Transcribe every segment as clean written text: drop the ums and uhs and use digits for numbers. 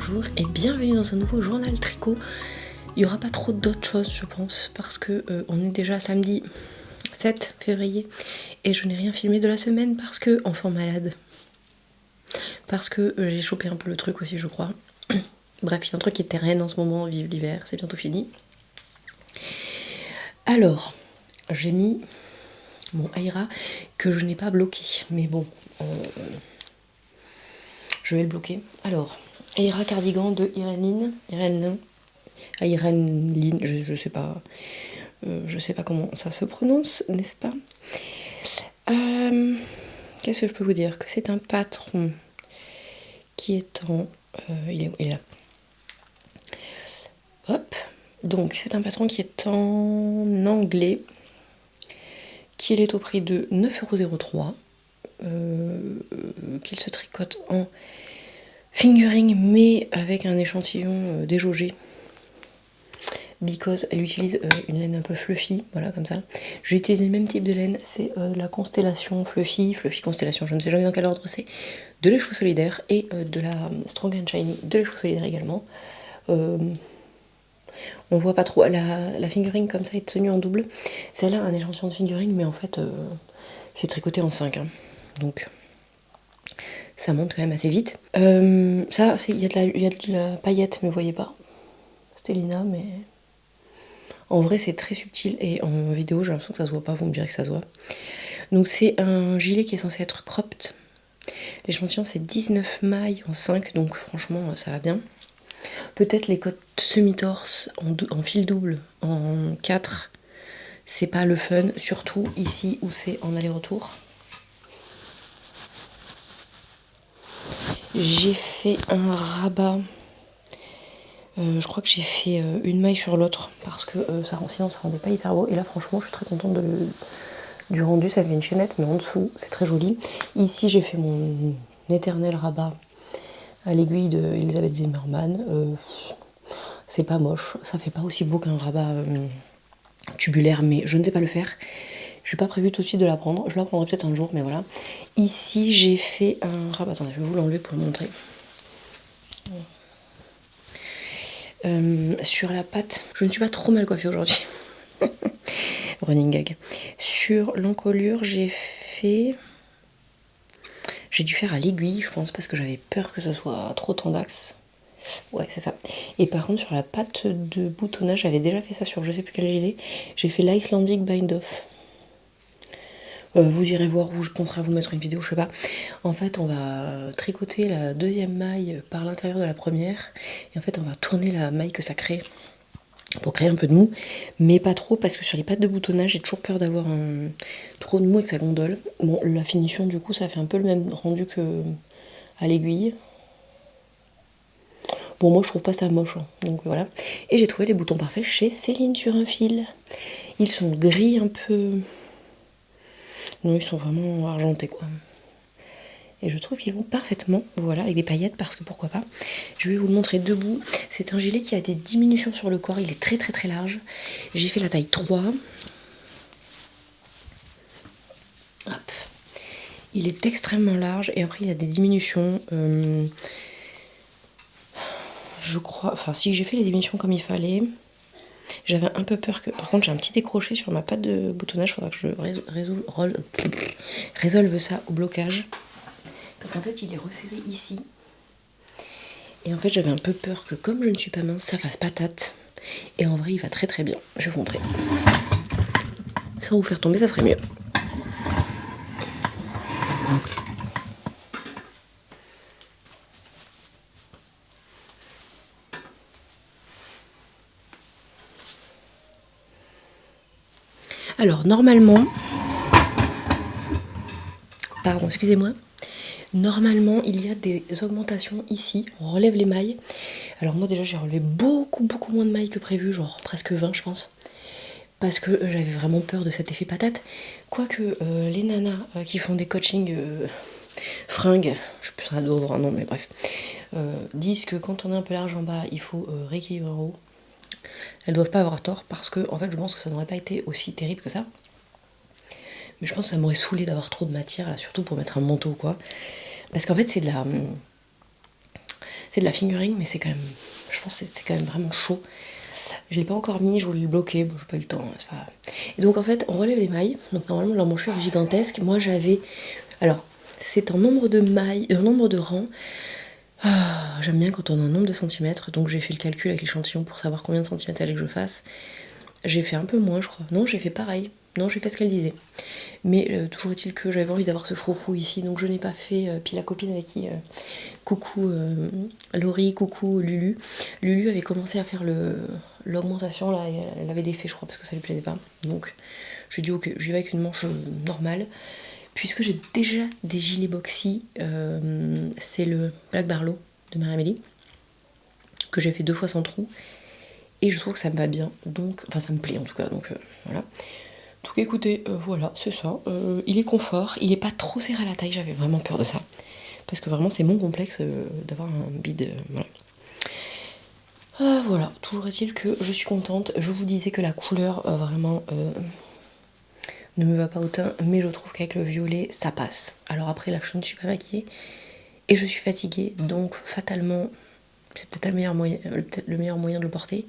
bonjour et bienvenue dans un nouveau journal tricot. Il n'y aura pas trop d'autres choses je pense parce que on est déjà samedi 7 février et je n'ai rien filmé de la semaine parce que enfant malade. Parce que j'ai chopé un peu le truc aussi je crois. Bref, il y a un truc qui est terrain en ce moment, vive l'hiver, c'est bientôt fini. Alors, j'ai mis mon Aira que je n'ai pas bloqué, mais bon, je vais le bloquer. Alors, Aira cardigan de Irène Lin, je sais pas, je sais pas comment ça se prononce, n'est-ce pas? Qu'est-ce que je peux vous dire? Que c'est un patron qui est en, il est là. Hop. Donc c'est un patron qui est en anglais, qu'il est au prix de 9,03 €, qu'il se tricote en fingering mais avec un échantillon déjaugé. Because elle utilise une laine un peu fluffy, voilà comme ça. Je vais utiliser le même type de laine, c'est la Constellation Fluffy Constellation, je ne sais jamais dans quel ordre c'est, de les cheveux solidaires et de la Strong and Shiny de les cheveux solidaires également. On voit pas trop la fingering comme ça est tenue en double. Celle-là a un échantillon de fingering mais en fait c'est tricoté en 5 hein. Donc ça monte quand même assez vite. Ça, il y a de la paillette mais vous voyez pas. C'était Lina mais... En vrai, c'est très subtil et en vidéo, j'ai l'impression que ça se voit pas, vous me direz que ça se voit. Donc c'est un gilet qui est censé être cropped. L'échantillon, c'est 19 mailles en 5, donc franchement, ça va bien. Peut-être les côtes semi-torse en fil double en 4, c'est pas le fun, surtout ici où c'est en aller-retour. J'ai fait un rabat. Je crois que j'ai fait une maille sur l'autre parce que sinon ça rendait pas hyper beau. Et là franchement je suis très contente du rendu, ça fait une chaînette mais en dessous c'est très joli. Ici j'ai fait mon éternel rabat à l'aiguille de Elisabeth Zimmermann. C'est pas moche, ça fait pas aussi beau qu'un rabat tubulaire mais je ne sais pas le faire. Je n'ai pas prévu tout de suite de la prendre, je la prendrai peut-être un jour mais voilà. Ici j'ai fait un rabat, attendez je vais vous l'enlever pour le montrer. Sur la patte, je ne suis pas trop mal coiffée aujourd'hui. Running gag. Sur l'encolure, j'ai dû faire à l'aiguille, je pense, parce que j'avais peur que ce soit trop tendax. Ouais, c'est ça. Et par contre, sur la patte de boutonnage, j'avais déjà fait ça sur je sais plus quel gilet. J'ai fait l'Icelandic Bind Off. Vous irez voir où je penserai à vous mettre une vidéo, je sais pas. En fait, on va tricoter la deuxième maille par l'intérieur de la première. Et en fait, on va tourner la maille que ça crée pour créer un peu de mou, mais pas trop parce que sur les pattes de boutonnage, j'ai toujours peur d'avoir trop de mou et que ça gondole. Bon, la finition, du coup, ça fait un peu le même rendu que à l'aiguille. Bon, moi, je trouve pas ça moche, hein, donc voilà. Et j'ai trouvé les boutons parfaits chez Céline sur un fil. Ils sont gris un peu... Non, ils sont vraiment argentés, quoi. Et je trouve qu'ils vont parfaitement, voilà, avec des paillettes, parce que pourquoi pas. Je vais vous le montrer debout. C'est un gilet qui a des diminutions sur le corps, il est très très très large. J'ai fait la taille 3. Hop. Il est extrêmement large, et après il y a des diminutions. Je crois, enfin si j'ai fait les diminutions comme il fallait. J'avais un peu peur que... Par contre j'ai un petit décroché sur ma patte de boutonnage, il faudra que je résolve ça au blocage. Parce qu'en fait il est resserré ici. Et en fait j'avais un peu peur que comme je ne suis pas mince, ça fasse patate. Et en vrai il va très très bien. Je vais vous montrer. Sans vous faire tomber, ça serait mieux. Alors normalement... Pardon, excusez-moi. Normalement, il y a des augmentations ici, on relève les mailles. Alors moi déjà j'ai relevé beaucoup moins de mailles que prévu, genre presque 20 je pense. Parce que j'avais vraiment peur de cet effet patate. Quoique les nanas qui font des coachings fringues, je sais plus ça doit avoir un nom mais bref, disent que quand on est un peu large en bas, il faut rééquilibrer en haut. Elles doivent pas avoir tort parce que en fait je pense que ça n'aurait pas été aussi terrible que ça. Mais je pense que ça m'aurait saoulé d'avoir trop de matière là, surtout pour mettre un manteau quoi. Parce qu'en fait c'est C'est de la fingering, mais c'est quand même, je pense que c'est quand même vraiment chaud. Je l'ai pas encore mis, je voulais le bloquer, bon j'ai pas eu le temps, c'est pas grave. Et donc en fait on relève des mailles, donc normalement l'embouchure est gigantesque. Moi j'avais, alors c'est en nombre de mailles, en nombre de rangs. J'aime bien quand on a un nombre de centimètres, donc j'ai fait le calcul avec l'échantillon pour savoir combien de centimètres il fallait que je fasse. J'ai fait un peu moins je crois, non j'ai fait pareil, non j'ai fait ce qu'elle disait. Mais toujours est-il que j'avais envie d'avoir ce froufrou ici, donc je n'ai pas fait, puis la copine avec qui, coucou Laurie, coucou Lulu. Lulu avait commencé à faire l'augmentation là, et elle avait défait je crois parce que ça lui plaisait pas. Donc je lui ai dit ok, je vais avec une manche normale. Puisque j'ai déjà des gilets boxy, c'est le Black Barlow de Marie-Amélie, que j'ai fait 2 fois sans trou. Et je trouve que ça me va bien, donc, enfin ça me plaît en tout cas, donc voilà. Donc écoutez, voilà, c'est ça. Il est confort, il est pas trop serré à la taille, j'avais vraiment peur de ça. Parce que vraiment c'est mon complexe d'avoir un bide, voilà. Voilà, toujours est-il que je suis contente. Je vous disais que la couleur vraiment ne me va pas au teint, mais je trouve qu'avec le violet ça passe. Alors après là je ne suis pas maquillée et je suis fatiguée, donc fatalement c'est peut-être le meilleur moyen de le porter,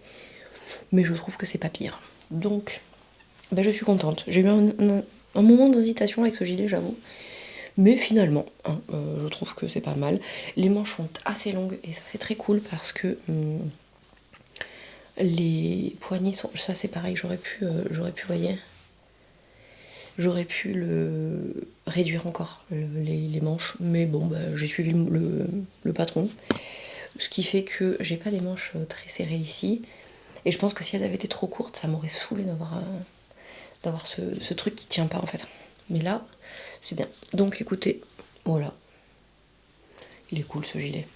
mais je trouve que c'est pas pire. Donc bah, je suis contente. J'ai eu un moment d'hésitation avec ce gilet, j'avoue. Mais finalement, hein, je trouve que c'est pas mal. Les manches sont assez longues et ça c'est très cool parce que les poignets sont... Ça c'est pareil, j'aurais pu, voyez, j'aurais pu le réduire encore, les manches. Mais bon, bah, j'ai suivi le patron. Ce qui fait que j'ai pas des manches très serrées ici. Et je pense que si elles avaient été trop courtes, ça m'aurait saoulé d'avoir ce truc qui tient pas en fait. Mais là, c'est bien. Donc écoutez, voilà. Il est cool ce gilet.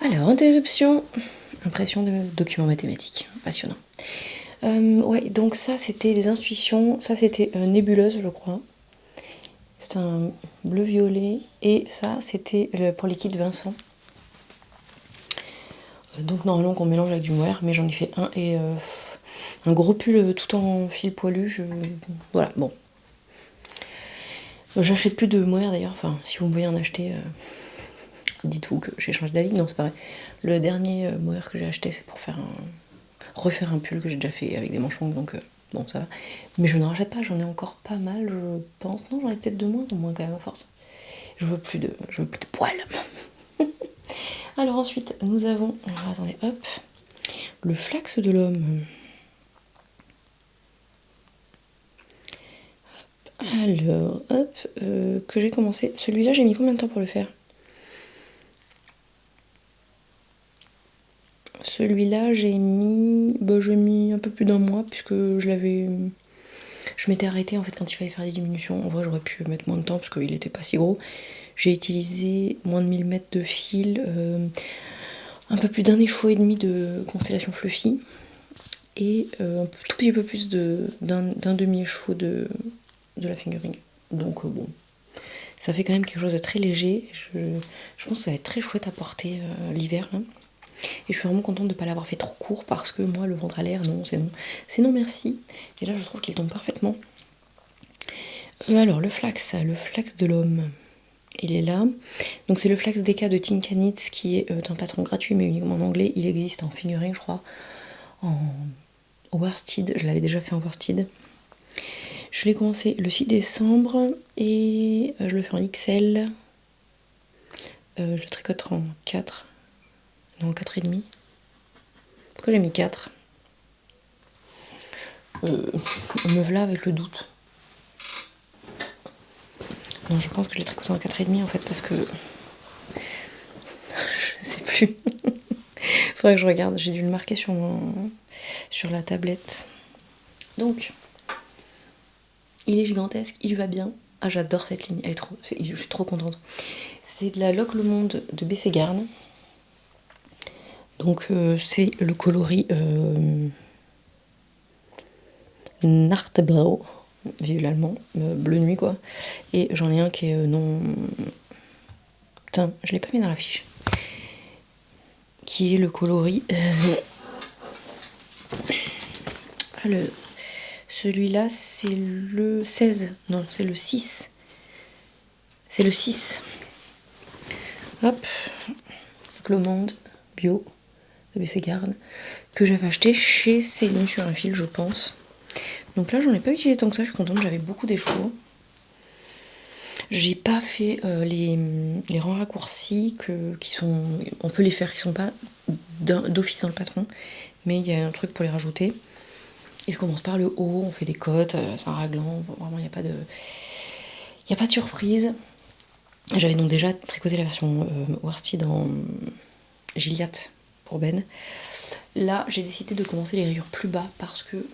Alors, interruption. Impression de document mathématique. Passionnant. Ouais, donc ça c'était des intuitions. Ça c'était nébuleuse, je crois. C'est un bleu-violet. Et ça c'était pour liquide Vincent. Donc normalement qu'on mélange avec du mohair, mais j'en ai fait un et un gros pull tout en fil poilu. Voilà, bon. J'achète plus de mohair d'ailleurs, enfin si vous me voyez en acheter, dites-vous que j'ai changé d'avis. Non, c'est pas vrai. Le dernier mohair que j'ai acheté, c'est pour refaire un pull que j'ai déjà fait avec des manches longues, donc bon, ça va. Mais je ne rachète pas, j'en ai encore pas mal, je pense. Non, j'en ai peut-être de moins en moins quand même à force. Je veux plus de poils. Alors ensuite, nous avons, attendez, hop, le flax de l'homme. Alors, hop, que j'ai commencé. Celui-là, j'ai mis combien de temps pour le faire? Celui-là, j'ai mis un peu plus d'un mois, puisque je m'étais arrêtée en fait quand il fallait faire des diminutions. En vrai, j'aurais pu mettre moins de temps, parce qu'il était pas si gros. J'ai utilisé moins de 1000 mètres de fil, un peu plus d'un écheveau et demi de constellation fluffy, et un tout petit peu plus d'un demi-écheveau de la fingering. Donc bon, ça fait quand même quelque chose de très léger. Je pense que ça va être très chouette à porter l'hiver là. Et je suis vraiment contente de ne pas l'avoir fait trop court parce que moi le ventre à l'air, non, c'est non. C'est non merci. Et là je trouve qu'il tombe parfaitement. Alors le flax de l'homme, il est là. Donc c'est le flax DK de Tinkanitz qui est un patron gratuit mais uniquement en anglais. Il existe en fingering je crois, en worsted, je l'avais déjà fait en worsted. Je l'ai commencé le 6 décembre et je le fais en XL. Je le tricote en 4. Non, 4,5. Pourquoi j'ai mis 4 Me voilà avec le doute. Non, je pense que je l'ai tricoté en 4,5 en fait parce que... je sais plus. Faudrait que je regarde, j'ai dû le marquer sur la tablette. Donc, il est gigantesque, il va bien. Ah, j'adore cette ligne, je suis trop contente. C'est de la Lock Le Monde de BC Garn. Donc c'est le coloris Nachtblau, vive l'allemand, bleu nuit quoi. Et j'en ai un qui est non... Putain, je l'ai pas mis dans la fiche. Qui est le coloris... Celui-là c'est le 16, non c'est le 6. C'est le 6. Hop. Glomande bio de BC Garde que j'avais acheté chez Céline sur un fil, je pense. Donc là, j'en ai pas utilisé tant que ça, je suis contente, j'avais beaucoup d'échos. J'ai pas fait les rangs raccourcis qui sont. On peut les faire, ils sont pas d'office dans le patron, mais il y a un truc pour les rajouter. Ils se commencent par le haut, on fait des côtes, c'est un raglan, vraiment il n'y a pas de. Il n'y a pas de surprise. J'avais donc déjà tricoté la version worsted en Gilliatt pour Ben. Là, j'ai décidé de commencer les rayures plus bas parce que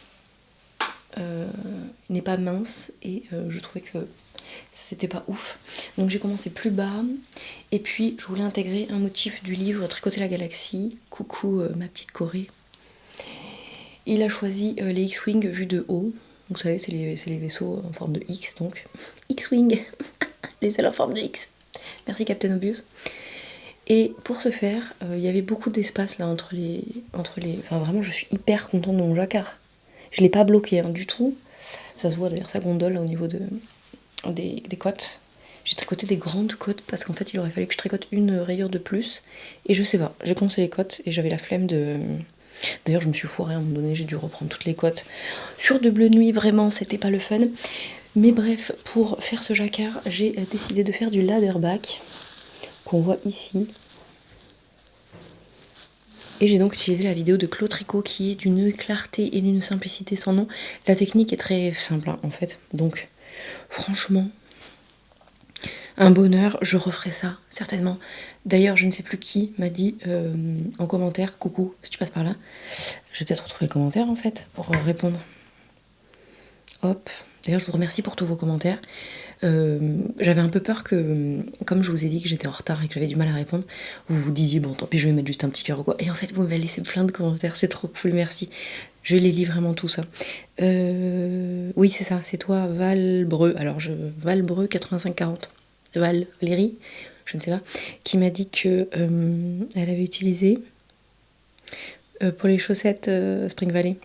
il n'est pas mince et je trouvais que c'était pas ouf. Donc j'ai commencé plus bas et puis je voulais intégrer un motif du livre Tricoter la galaxie. Coucou ma petite Corée. Il a choisi les X-Wing vus de haut. Vous savez, c'est les vaisseaux en forme de X, donc X-Wing, les ailes en forme de X. Merci Captain Obvious. Et pour ce faire, il y avait beaucoup d'espace là entre les. Enfin vraiment, je suis hyper contente de mon jacquard. Je l'ai pas bloqué du tout. Ça se voit d'ailleurs, sa gondole là, au niveau des côtes. J'ai tricoté des grandes côtes parce qu'en fait, il aurait fallu que je tricote une rayure de plus. Et je sais pas, j'ai commencé les côtes et j'avais la flemme de. D'ailleurs, je me suis foirée à un moment donné, j'ai dû reprendre toutes les côtes. Sur de bleu nuit, vraiment, c'était pas le fun. Mais bref, pour faire ce jacquard, j'ai décidé de faire du ladderback, qu'on voit ici. Et j'ai donc utilisé la vidéo de Claude Tricot qui est d'une clarté et d'une simplicité sans nom. La technique est très simple en fait. Donc, franchement, un bonheur, je referai ça, certainement. D'ailleurs, je ne sais plus qui m'a dit en commentaire, coucou, si tu passes par là, je vais peut-être retrouver le commentaire en fait, pour répondre. Hop. D'ailleurs, je vous remercie pour tous vos commentaires. J'avais un peu peur que, comme je vous ai dit que j'étais en retard et que j'avais du mal à répondre, vous vous disiez, bon, tant pis, je vais mettre juste un petit cœur ou quoi. Et en fait, vous m'avez laissé plein de commentaires, c'est trop cool, merci. Je les lis vraiment tous. Oui, c'est ça, c'est toi, Valbreu. Alors, Valbreu 8540. Valérie, je ne sais pas, qui m'a dit que elle avait utilisé pour les chaussettes Spring Valley.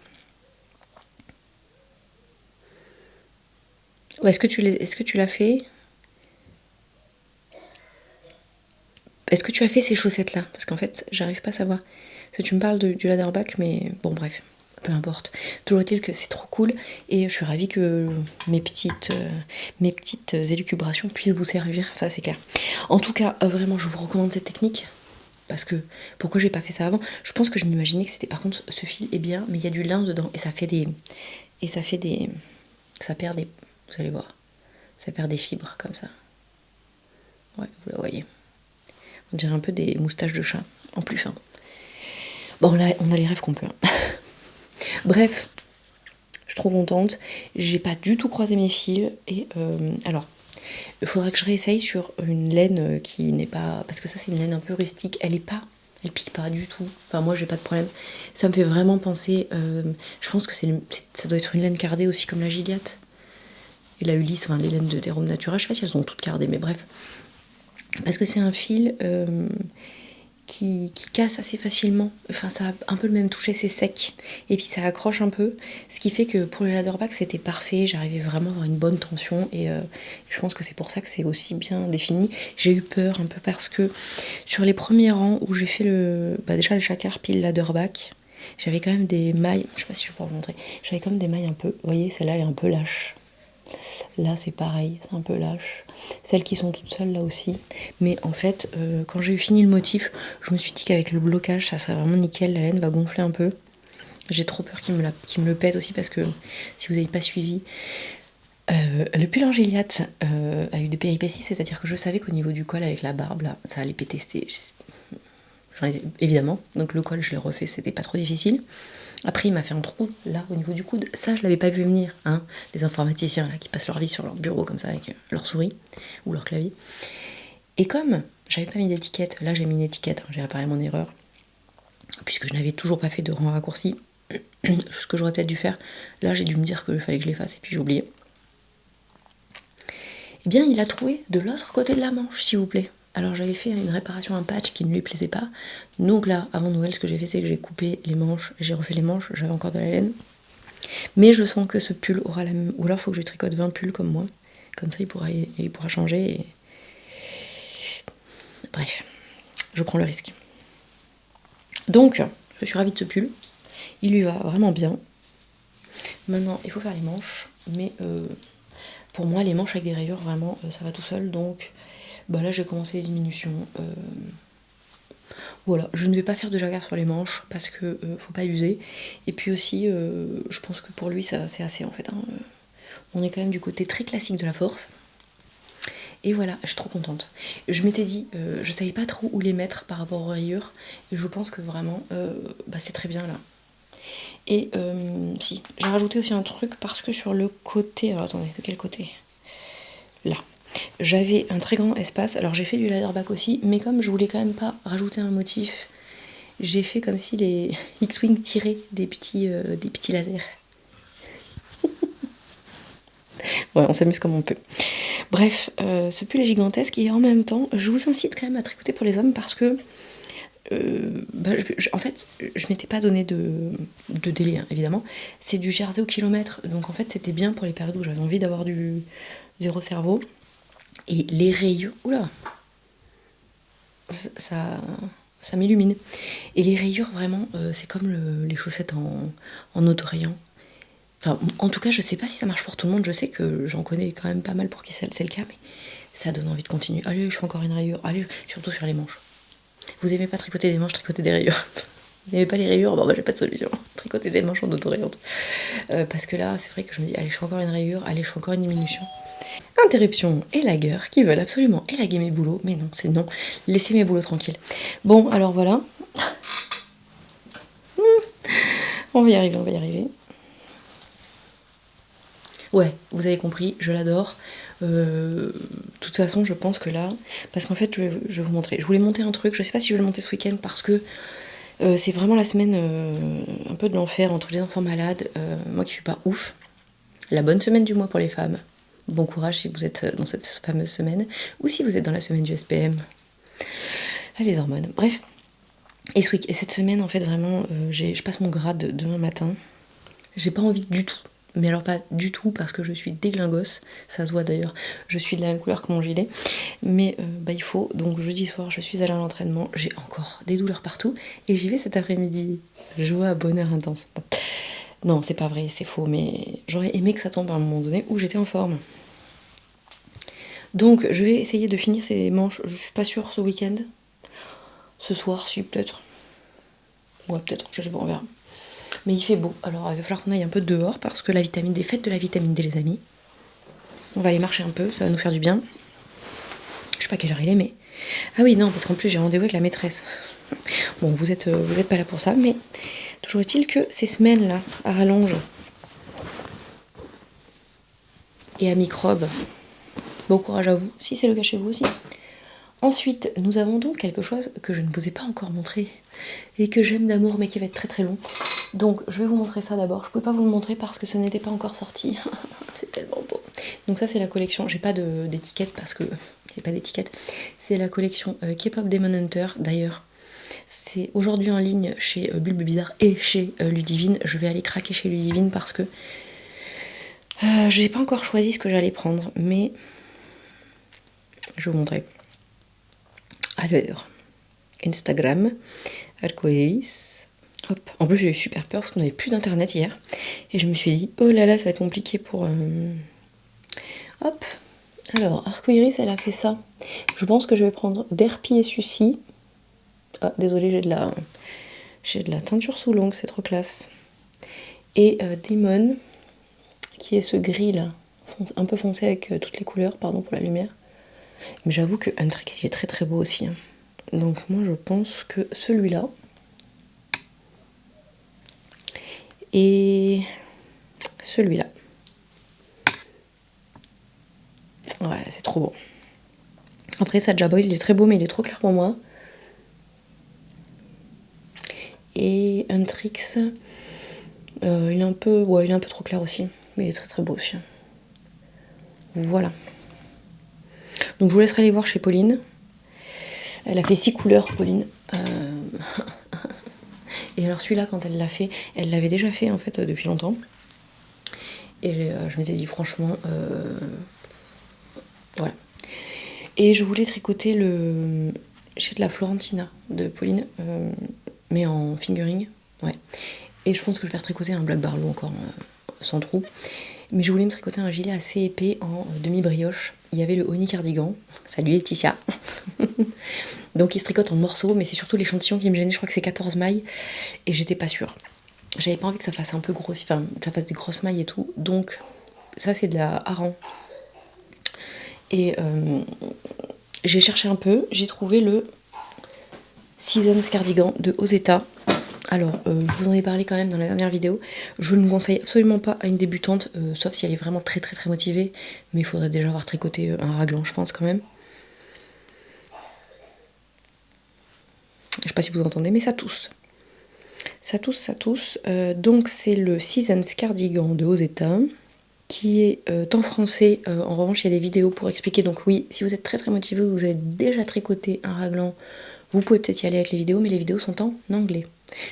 Ou est-ce que tu l'as fait? Est-ce que tu as fait ces chaussettes-là? Parce qu'en fait, j'arrive pas à savoir. Parce que tu me parles du ladderback, mais bon, bref, peu importe. Toujours est-il que c'est trop cool et je suis ravie que mes petites élucubrations puissent vous servir, ça c'est clair. En tout cas, vraiment, je vous recommande cette technique. Parce que, pourquoi j'ai pas fait ça avant? Je pense que je m'imaginais que c'était, par contre, ce fil est bien, mais il y a du lin dedans et ça perd des. Vous allez voir. Ça perd des fibres comme ça. Ouais, vous la voyez. On dirait un peu des moustaches de chat, en plus fin. Bon, là, on a les rêves qu'on peut. Bref, je suis trop contente. J'ai pas du tout croisé mes fils. Et alors, il faudra que je réessaye sur une laine qui n'est pas. Parce que ça, c'est une laine un peu rustique. Elle pique pas du tout. Enfin, moi, j'ai pas de problème. Ça me fait vraiment penser. Je pense que ça doit être une laine cardée aussi, comme la Gilliatt. Et la Ulysse, enfin, les laines des Roms Natura, je sais pas si elles sont toutes cardées, mais bref. Parce que c'est un fil qui casse assez facilement. Enfin, ça a un peu le même toucher, c'est sec. Et puis ça accroche un peu. Ce qui fait que pour le ladderback, c'était parfait. J'arrivais vraiment à avoir une bonne tension. Et je pense que c'est pour ça que c'est aussi bien défini. J'ai eu peur un peu parce que sur les premiers rangs où j'ai fait déjà le jacquard pile ladderback, j'avais quand même des mailles. Je sais pas si je peux vous montrer. J'avais quand même des mailles un peu. Vous voyez, celle-là, elle est un peu lâche. Là c'est pareil, c'est un peu lâche. Celles qui sont toutes seules là aussi. Mais en fait, quand j'ai eu fini le motif, je me suis dit qu'avec le blocage, ça serait vraiment nickel. La laine va gonfler un peu. J'ai trop peur qu'il me le pète aussi parce que si vous n'avez pas suivi, le pull en Gilliatt a eu des péripéties. C'est-à-dire que je savais qu'au niveau du col avec la barbe, là, ça allait péter. Évidemment. Donc le col, je l'ai refait, c'était pas trop difficile. Après, il m'a fait un trou là au niveau du coude. Ça, je l'avais pas vu venir. Hein, les informaticiens là qui passent leur vie sur leur bureau comme ça avec leur souris ou leur clavier. Et comme j'avais pas mis d'étiquette, là j'ai mis une étiquette. J'ai réparé mon erreur puisque je n'avais toujours pas fait de rang raccourci. Ce que j'aurais peut-être dû faire. Là, j'ai dû me dire qu'il fallait que je les fasse et puis j'ai oublié. Eh bien, il a trouvé de l'autre côté de la manche, s'il vous plaît. Alors j'avais fait une réparation, un patch qui ne lui plaisait pas. Donc là, avant Noël, ce que j'ai fait, c'est que j'ai coupé les manches, j'ai refait les manches, j'avais encore de la laine. Mais je sens que ce pull aura la même. Ou alors il faut que je tricote 20 pulls comme moi. Comme ça, il pourra changer. Bref, je prends le risque. Donc, je suis ravie de ce pull. Il lui va vraiment bien. Maintenant, il faut faire les manches. Mais pour moi, les manches avec des rayures, vraiment, ça va tout seul. Donc, bah là, j'ai commencé les diminutions. Voilà, je ne vais pas faire de jacquard sur les manches parce que faut pas user. Et puis aussi, je pense que pour lui, ça c'est assez en fait. Hein. On est quand même du côté très classique de la force. Et voilà, je suis trop contente. Je m'étais dit, je savais pas trop où les mettre par rapport aux rayures. Et je pense que vraiment, bah, c'est très bien là. Et si, j'ai rajouté aussi un truc parce que sur le côté... Alors attendez, de quel côté? Là. J'avais un très grand espace. Alors j'ai fait du leatherback aussi, mais comme je voulais quand même pas rajouter un motif, j'ai fait comme si les X-Wing tiraient des petits lasers. Ouais, on s'amuse comme on peut. Bref, ce pull est gigantesque et en même temps, je vous incite quand même à tricoter pour les hommes parce que bah, en fait, je m'étais pas donné de délai, hein, évidemment. C'est du jersey au kilomètre, donc en fait, c'était bien pour les périodes où j'avais envie d'avoir du zéro cerveau. Et les rayures, oula, ça m'illumine. Et les rayures, vraiment, c'est comme les chaussettes en autorayant. Enfin, en tout cas, je sais pas si ça marche pour tout le monde. Je sais que j'en connais quand même pas mal pour qui c'est le cas, mais ça donne envie de continuer. Allez, je fais encore une rayure. Allez, surtout sur les manches. Vous aimez pas tricoter des manches, tricoter des rayures. Vous n'aimez pas les rayures, bon bah j'ai pas de solution. Tricoter des manches en autorayante. Parce que là, c'est vrai que je me dis, allez, je fais encore une rayure, allez, je fais encore une diminution. Interruption et lagueur qui veulent absolument élaguer mes boulots, mais non, c'est non. Laissez mes boulots tranquilles. Bon, alors voilà. On va y arriver, on va y arriver. Ouais, vous avez compris, je l'adore. De toute façon, je pense que là... Parce qu'en fait, je vais vous montrer. Je voulais monter un truc, je sais pas si je vais le monter ce week-end parce que c'est vraiment la semaine un peu de l'enfer entre les enfants malades. Moi qui suis pas ouf. La bonne semaine du mois pour les femmes. Bon courage si vous êtes dans cette fameuse semaine. Ou si vous êtes dans la semaine du SPM. Ah, les hormones. Bref. Et cette semaine, en fait, vraiment, je passe mon grade demain matin. J'ai pas envie du tout. Mais alors pas du tout parce que je suis déglingos. Ça se voit d'ailleurs. Je suis de la même couleur que mon gilet. Mais bah, il faut. Donc jeudi soir, je suis allée à l'entraînement. J'ai encore des douleurs partout. Et j'y vais cet après-midi. Joie, bonheur intense. Bon. Non, c'est pas vrai, c'est faux. Mais j'aurais aimé que ça tombe à un moment donné où j'étais en forme. Donc je vais essayer de finir ces manches. Je suis pas sûre ce week-end. Ce soir, si, peut-être. Ouais, peut-être, je sais pas, on verra. Mais il fait beau, alors il va falloir qu'on aille un peu dehors parce que la vitamine D, faites de la vitamine D, les amis. On va aller marcher un peu, ça va nous faire du bien. Je sais pas quelle heure il est, mais... Ah oui, non, parce qu'en plus j'ai rendez-vous avec la maîtresse. Bon, vous êtes pas là pour ça, mais toujours est-il que ces semaines-là, à rallonge et à microbes, bon courage à vous, si c'est le cas chez vous aussi. Ensuite, nous avons donc quelque chose que je ne vous ai pas encore montré et que j'aime d'amour mais qui va être très très long. Donc je vais vous montrer ça d'abord. Je ne peux pas vous le montrer parce que ce n'était pas encore sorti. C'est tellement beau. Donc ça c'est la collection. J'ai pas d'étiquette parce que j'ai pas d'étiquette. C'est la collection K-pop Demon Hunter. D'ailleurs, c'est aujourd'hui en ligne chez Bulbe Bizarre et chez Ludivine. Je vais aller craquer chez Ludivine parce que je n'ai pas encore choisi ce que j'allais prendre, mais je vais vous montrer. Alors, Instagram, Arcoiris. Hop. En plus, j'ai eu super peur parce qu'on n'avait plus d'internet hier. Et je me suis dit, oh là là, ça va être compliqué pour. Hop. Alors, Arcoiris, elle a fait ça. Je pense que je vais prendre Derpy et Sucy. Ah, désolée, j'ai de la teinture sous l'ongle, c'est trop classe. Et Demon, qui est ce gris là, un peu foncé avec toutes les couleurs, pardon pour la lumière. Mais j'avoue que Huntrix, il est très très beau aussi. Hein. Donc moi je pense que celui-là. Et celui-là. Ouais, c'est trop beau. Après, Saja Boys, il est très beau, mais il est trop clair pour moi. Et Huntrix, il est un peu trop clair aussi. Mais il est très très beau aussi. Voilà. Donc je vous laisserai aller voir chez Pauline. Elle a fait 6 couleurs, Pauline. Et alors celui-là, quand elle l'a fait, elle l'avait déjà fait en fait depuis longtemps. Et je m'étais dit franchement, voilà. Et je voulais tricoter j'ai de la Florentina de Pauline. mais en fingering, ouais. Et je pense que je vais retricoter un Black Barlow encore sans trou. Mais je voulais me tricoter un gilet assez épais en demi-brioche. Il y avait le Honey Cardigan. Salut Laetitia. Donc il se tricote en morceaux, mais c'est surtout l'échantillon qui me gênait. Je crois que c'est 14 mailles et j'étais pas sûre. J'avais pas envie que ça fasse un peu grossi, enfin, que ça fasse des grosses mailles et tout. Donc ça c'est de la Aran. Et j'ai cherché un peu, j'ai trouvé le Seasons Cardigan de Ozeta. Alors, je vous en ai parlé quand même dans la dernière vidéo. Je ne conseille absolument pas à une débutante, sauf si elle est vraiment très très très motivée. Mais il faudrait déjà avoir tricoté un raglan, je pense quand même. Je sais pas si vous entendez, mais ça tousse. Ça tousse, ça tousse. Donc c'est le Seasons Cardigan de Ozeta, qui est en français. En revanche, il y a des vidéos pour expliquer. Donc oui, si vous êtes très très motivé, vous avez déjà tricoté un raglan, vous pouvez peut-être y aller avec les vidéos, mais les vidéos sont en anglais.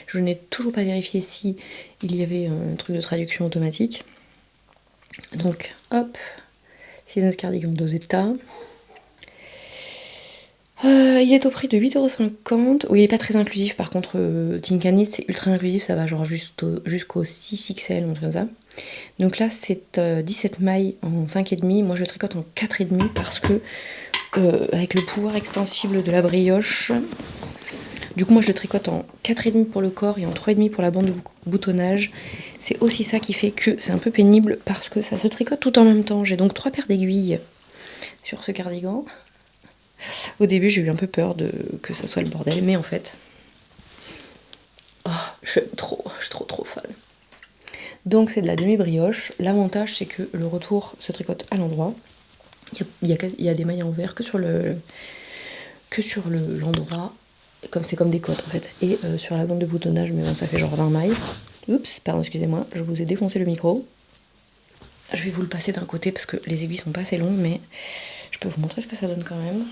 Je n'ai toujours pas vérifié si il y avait un truc de traduction automatique. Donc, hop, Seasons Cardigan d'Ozeta. Il est au prix de 8,50 €. Oui, il n'est pas très inclusif, par contre, Tinkanit, c'est ultra inclusif, ça va genre jusqu'au 6XL, un truc comme ça. Donc là, c'est 17 mailles en 5,5. Moi, je tricote en 4,5 parce que, avec le pouvoir extensible de la brioche, du coup, moi, je le tricote en 4,5 pour le corps et en 3,5 pour la bande de boutonnage. C'est aussi ça qui fait que c'est un peu pénible parce que ça se tricote tout en même temps. J'ai donc 3 paires d'aiguilles sur ce cardigan. Au début, j'ai eu un peu peur que ça soit le bordel, mais en fait, oh, je suis trop fan. Donc c'est de la demi-brioche. L'avantage, c'est que le retour se tricote à l'endroit. Il y a des mailles en vert que sur l'endroit, comme c'est comme des côtes en fait. Et sur la bande de boutonnage, mais bon, ça fait genre 20 mailles. Oups, pardon, excusez-moi, je vous ai défoncé le micro. Je vais vous le passer d'un côté parce que les aiguilles sont pas assez longues, mais je peux vous montrer ce que ça donne quand même.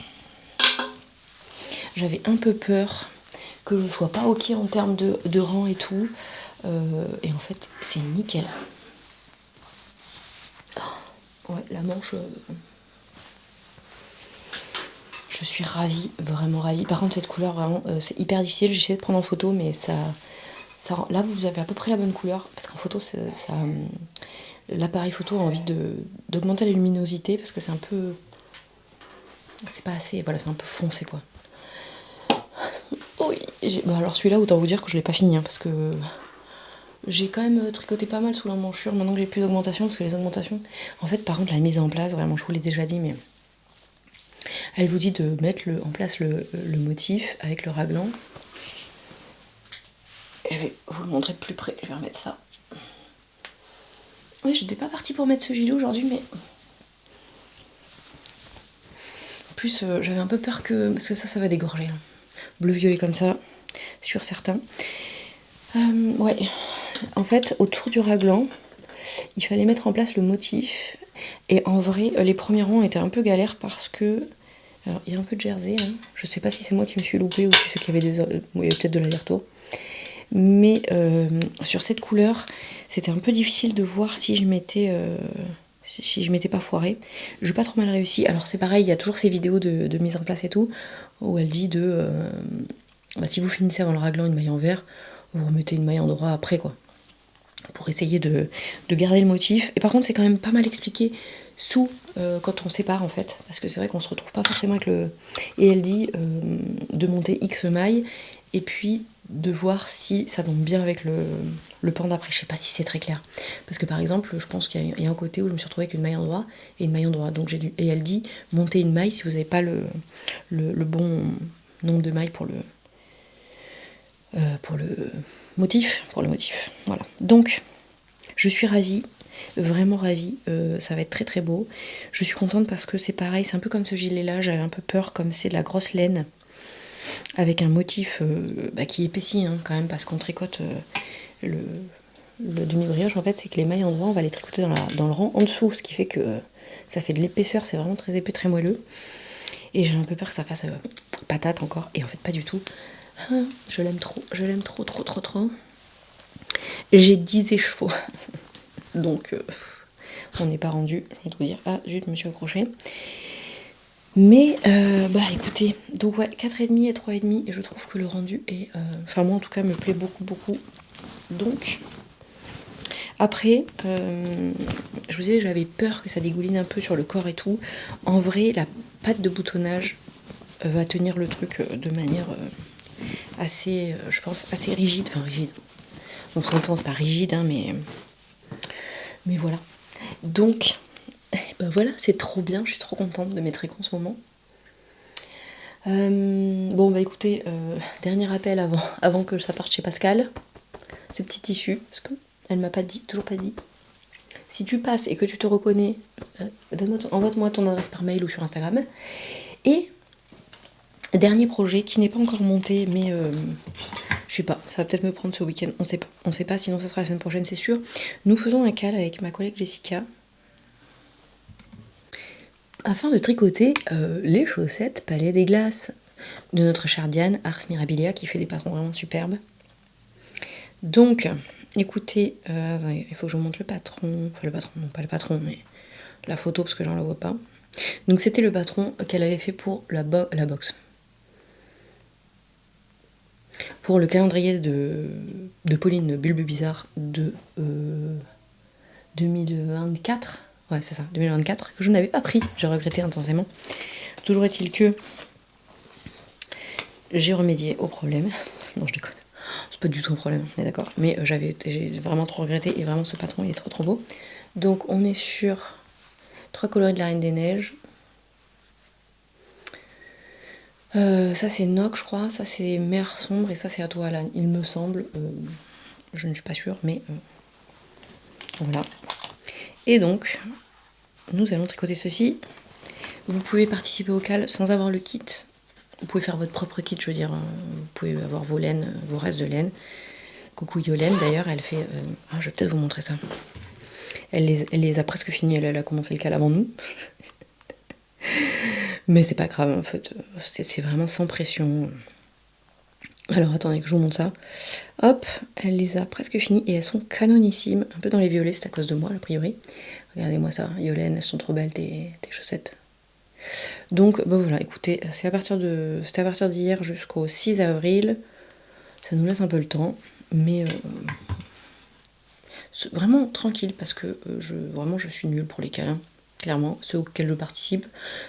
J'avais un peu peur que je sois pas ok en termes de rang et tout. Et en fait, c'est nickel. Ouais, la manche... Je suis ravie, vraiment ravie. Par contre, cette couleur, vraiment, c'est hyper difficile. J'ai essayé de prendre en photo, mais là, vous avez à peu près la bonne couleur. Parce qu'en photo, l'appareil photo a envie d'augmenter la luminosité parce que c'est un peu... C'est pas assez... Voilà, c'est un peu foncé, quoi. Oui. Alors celui-là, autant vous dire que je l'ai pas fini, hein, parce que... J'ai quand même tricoté pas mal sous l'emmanchure, maintenant que j'ai plus d'augmentation, parce que les augmentations... En fait, par contre, la mise en place, vraiment, je vous l'ai déjà dit, mais... Elle vous dit de mettre en place le motif avec le raglan. Je vais vous le montrer de plus près, je vais remettre ça. Oui, j'étais pas partie pour mettre ce gilet aujourd'hui, mais... En plus, j'avais un peu peur que... Parce que ça va dégorger. Hein. Bleu-violet comme ça, sur certains. Ouais, en fait, autour du raglan, il fallait mettre en place le motif. Et en vrai, les premiers rangs étaient un peu galères parce que... Alors, il y a un peu de jersey, hein. Je sais pas si c'est moi qui me suis loupée ou si c'est qu'il y avait il y avait peut-être de l'aller-retour. Mais sur cette couleur, c'était un peu difficile de voir si je m'étais pas foirée. Je n'ai pas trop mal réussi. Alors c'est pareil, il y a toujours ces vidéos de mise en place et tout, où elle dit si vous finissez avant le raglan une maille en vert, vous remettez une maille en droit après, quoi. Pour essayer de garder le motif. Et par contre, c'est quand même pas mal expliqué quand on sépare, en fait. Parce que c'est vrai qu'on se retrouve pas forcément avec le... Et elle dit de monter X mailles, et puis de voir si ça tombe bien avec le pan d'après. Je sais pas si c'est très clair. Parce que par exemple, je pense qu'il y a un côté où je me suis retrouvée avec une maille en droit et une maille en droit. Donc et elle dit monter une maille si vous n'avez pas le bon nombre de mailles pour le motif. Voilà. Donc, je suis ravie. Vraiment ravie. Ça va être très très beau. Je suis contente parce que c'est pareil. C'est un peu comme ce gilet là. J'avais un peu peur comme c'est de la grosse laine. Avec un motif qui épaissit hein, quand même parce qu'on tricote le demi-brioche en fait c'est que les mailles en droit on va les tricoter dans le rang en dessous ce qui fait que ça fait de l'épaisseur, c'est vraiment très épais, très moelleux et j'ai un peu peur que ça fasse patate encore et en fait pas du tout. Je l'aime trop, trop. J'ai 10 écheveaux donc on n'est pas rendu, je vais vous dire, zut, je me suis accrochée. Mais bah écoutez, donc ouais, 4,5 et 3,5 et je trouve que le rendu est... Enfin moi en tout cas me plaît beaucoup beaucoup. Donc après, je vous disais j'avais peur que ça dégouline un peu sur le corps et tout. En vrai la pâte de boutonnage va tenir le truc de manière assez, je pense, assez rigide. Enfin rigide. On s'entend, c'est pas rigide hein, mais voilà. Donc, ben voilà, c'est trop bien, je suis trop contente de mes tricots en ce moment. Bon bah écoutez, dernier appel avant que ça parte chez Pascal. Ce petit tissu, parce qu'elle m'a pas dit, toujours pas dit. Si tu passes et que tu te reconnais, envoie-moi ton adresse par mail ou sur Instagram. Et dernier projet qui n'est pas encore monté, mais je sais pas, ça va peut-être me prendre ce week-end, on sait pas, sinon ce sera la semaine prochaine, c'est sûr. Nous faisons un call avec ma collègue Jessica afin de tricoter les chaussettes Palais des Glaces de notre chère Diane, Ars Mirabilia, qui fait des patrons vraiment superbes. Donc, écoutez, il faut que je vous montre le patron, enfin le patron, non pas le patron, mais la photo parce que j'en la vois pas. Donc c'était le patron qu'elle avait fait pour la box. Pour le calendrier de Pauline Bulbe Bizarre de 2024. Ouais, c'est ça, 2024, que je n'avais pas pris. J'ai regretté intensément. Toujours est-il que j'ai remédié au problème. Non, je déconne. C'est pas du tout un problème, on est d'accord. Mais j'ai vraiment trop regretté et vraiment ce patron, il est trop trop beau. Donc on est sur 3 coloris de la Reine des Neiges. Ça c'est Noc, je crois. Ça c'est Mer Sombre et ça c'est À toi Alan. Il me semble. Je ne suis pas sûre, mais voilà. Et donc, nous allons tricoter ceci. Vous pouvez participer au cal sans avoir le kit. Vous pouvez faire votre propre kit, je veux dire. Vous pouvez avoir vos laines, vos restes de laine. Coucou Yolène, d'ailleurs, elle fait... je vais peut-être vous montrer ça. Elle les a presque finies, elle a commencé le cal avant nous. Mais c'est pas grave, en fait. C'est vraiment sans pression. Alors, attendez que je vous montre ça. Hop, elle les a presque finies et elles sont canonissimes. Un peu dans les violets, c'est à cause de moi, a priori. Regardez-moi ça, Yolène, elles sont trop belles, tes chaussettes. Donc, bah voilà, écoutez, c'était à partir d'hier jusqu'au 6 avril. Ça nous laisse un peu le temps, mais vraiment tranquille parce que vraiment je suis nulle pour les câlins. Clairement, ceux auxquels je participe,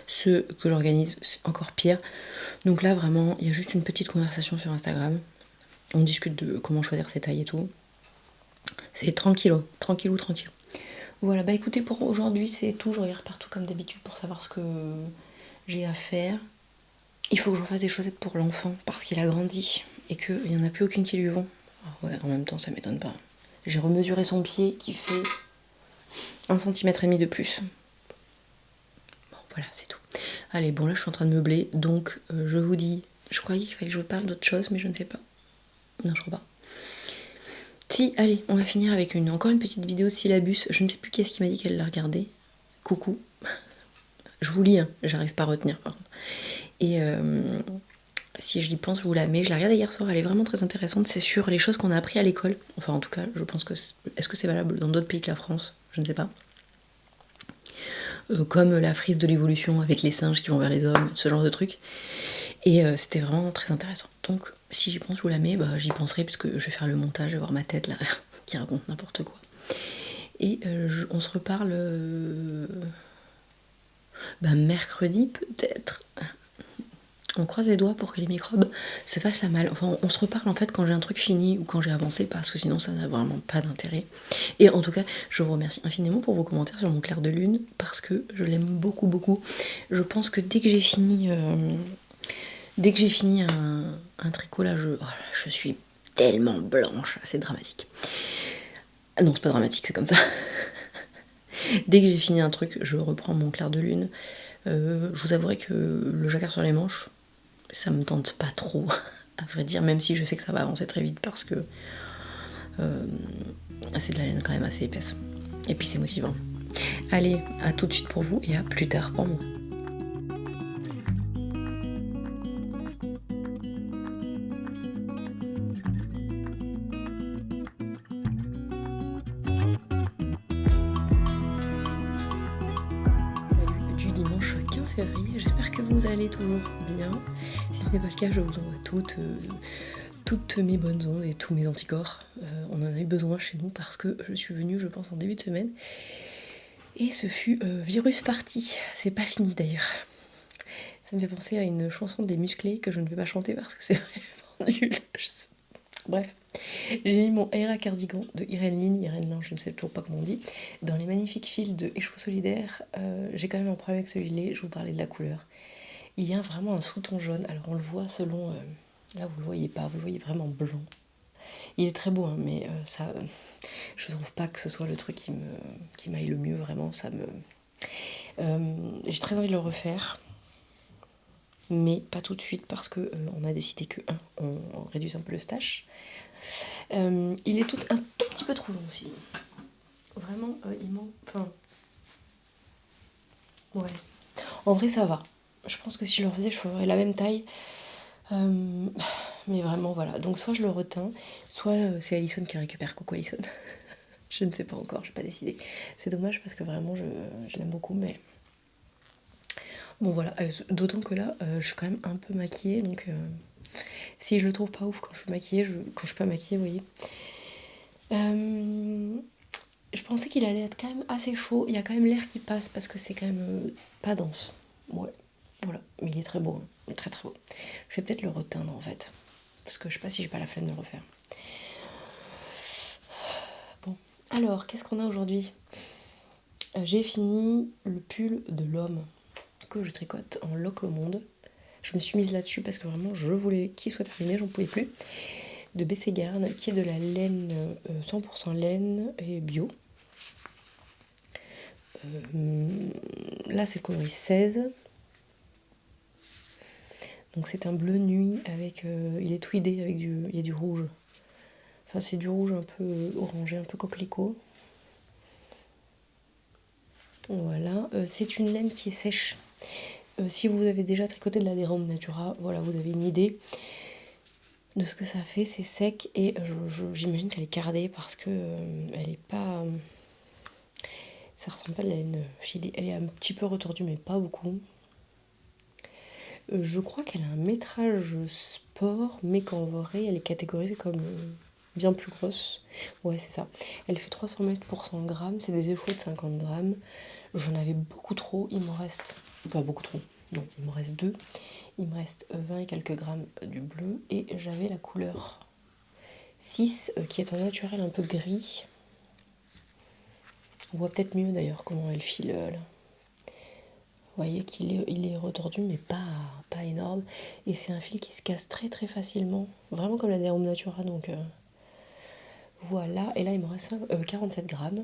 ceux que j'organise, c'est encore pire. Donc là, vraiment, il y a juste une petite conversation sur Instagram. On discute de comment choisir ses tailles et tout. C'est tranquillo. Voilà, bah écoutez, pour aujourd'hui, c'est tout. Je regarde partout comme d'habitude pour savoir ce que j'ai à faire. Il faut que je fasse des chaussettes pour l'enfant parce qu'il a grandi et qu'il n'y en a plus aucune qui lui vont. Ah ouais, en même temps, ça m'étonne pas. J'ai remesuré son pied qui fait 1,5 cm de plus. Bon, voilà, c'est tout. Allez, bon, là, je suis en train de meubler, donc je vous dis... Je croyais qu'il fallait que je vous parle d'autre chose, mais je ne sais pas. Non, je crois pas. Si, allez, on va finir avec encore une petite vidéo de syllabus. Je ne sais plus qui est-ce qui m'a dit qu'elle l'a regardée. Coucou. Je vous lis, hein. J'arrive pas à retenir, par contre. Et si je y pense, je vous la mets. Je la regardais hier soir, elle est vraiment très intéressante. C'est sur les choses qu'on a appris à l'école. Enfin, en tout cas, je pense que... Est-ce que c'est valable dans d'autres pays que la France? Je ne sais pas. Comme la frise de l'évolution avec les singes qui vont vers les hommes, ce genre de truc. Et c'était vraiment très intéressant. Donc, si j'y pense, je vous la mets. Bah, j'y penserai puisque je vais faire le montage, je vais voir ma tête là, qui raconte n'importe quoi. Et on se reparle mercredi peut-être. On croise les doigts pour que les microbes se fassent la malle. Enfin, on se reparle en fait quand j'ai un truc fini ou quand j'ai avancé parce que sinon ça n'a vraiment pas d'intérêt. Et en tout cas, je vous remercie infiniment pour vos commentaires sur mon clair de lune parce que je l'aime beaucoup, beaucoup. Je pense que dès que j'ai fini un tricot là, je suis tellement blanche, c'est dramatique. Ah non, c'est pas dramatique, c'est comme ça. Dès que j'ai fini un truc, je reprends mon clair de lune. Je vous avouerai que le jacquard sur les manches, ça me tente pas trop, à vrai dire, même si je sais que ça va avancer très vite parce que c'est de la laine quand même assez épaisse. Et puis c'est motivant. Allez, à tout de suite pour vous et à plus tard pour moi. Salut du dimanche 15 21 février, j'espère que vous allez toujours bien. Si ce n'est pas le cas, je vous envoie toutes mes bonnes ondes et tous mes anticorps. On en a eu besoin chez nous parce que je suis venue, je pense, en début de semaine. Et ce fut virus party. C'est pas fini d'ailleurs. Ça me fait penser à une chanson des Musclés que je ne vais pas chanter parce que c'est vraiment nul. Bref, j'ai mis mon Aira cardigan de Irène Lin, je ne sais toujours pas comment on dit, dans les magnifiques fils de Écheveau Solidaire. J'ai quand même un problème avec celui-là, je vous parlais de la couleur. Il y a vraiment un sous-ton jaune, alors on le voit selon... là vous le voyez pas, vous le voyez vraiment blanc. Il est très beau, hein, mais ça, je trouve pas que ce soit le truc qui m'aille le mieux, vraiment, ça me... j'ai très envie de le refaire. Mais pas tout de suite parce que on a décidé que on réduise un peu le stash. Il est un tout petit peu trop long aussi. Vraiment, il manque. Enfin. Ouais. En vrai, ça va. Je pense que si je le refaisais, je ferais la même taille. Mais vraiment, voilà. Donc, soit je le retins, soit c'est Alison qui le récupère. Coucou Alison. Je ne sais pas encore, je n'ai pas décidé. C'est dommage parce que vraiment, je l'aime beaucoup, mais. Bon, voilà. D'autant que là, je suis quand même un peu maquillée, donc. Si je le trouve pas ouf quand je suis maquillée, quand je suis pas maquillée, vous voyez. Je pensais qu'il allait être quand même assez chaud. Il y a quand même l'air qui passe parce que c'est quand même pas dense. Ouais, voilà. Mais il est très beau, hein. Il est très très beau. Je vais peut-être le reteindre en fait. Parce que je sais pas si j'ai pas la flemme de le refaire. Bon, alors, qu'est-ce qu'on a aujourd'hui ? J'ai fini le pull de l'homme que je tricote en Loc le Monde. Je me suis mise là-dessus parce que vraiment je voulais qu'il soit terminé, j'en pouvais plus. De BC Garn, qui est de la laine 100% laine et bio. Là c'est le coloris 16. Donc c'est un bleu nuit avec... il est tweedé avec il y a du rouge. Enfin c'est du rouge un peu orangé, un peu coquelicot. Voilà, c'est une laine qui est sèche. Si vous avez déjà tricoté de la Derum Natura, voilà, vous avez une idée de ce que ça fait. C'est sec et j'imagine qu'elle est cardée parce que elle est pas... ça ressemble pas à de la laine filée. Elle est un petit peu retordue mais pas beaucoup. Je crois qu'elle a un métrage sport, mais qu'en vrai, elle est catégorisée comme bien plus grosse. Ouais, c'est ça. Elle fait 300 mètres pour 100 grammes. C'est des échos de 50 grammes. J'en avais beaucoup trop. Il m'en reste... Pas beaucoup trop. Non, il m'en reste 2. Il me reste 20 et quelques grammes du bleu. Et j'avais la couleur 6, qui est un naturel un peu gris. On voit peut-être mieux d'ailleurs comment elle file là. Vous voyez qu'il est retordu mais pas énorme. Et c'est un fil qui se casse très très facilement. Vraiment comme la Derum Natura. Donc voilà. Et là il me reste 47 grammes.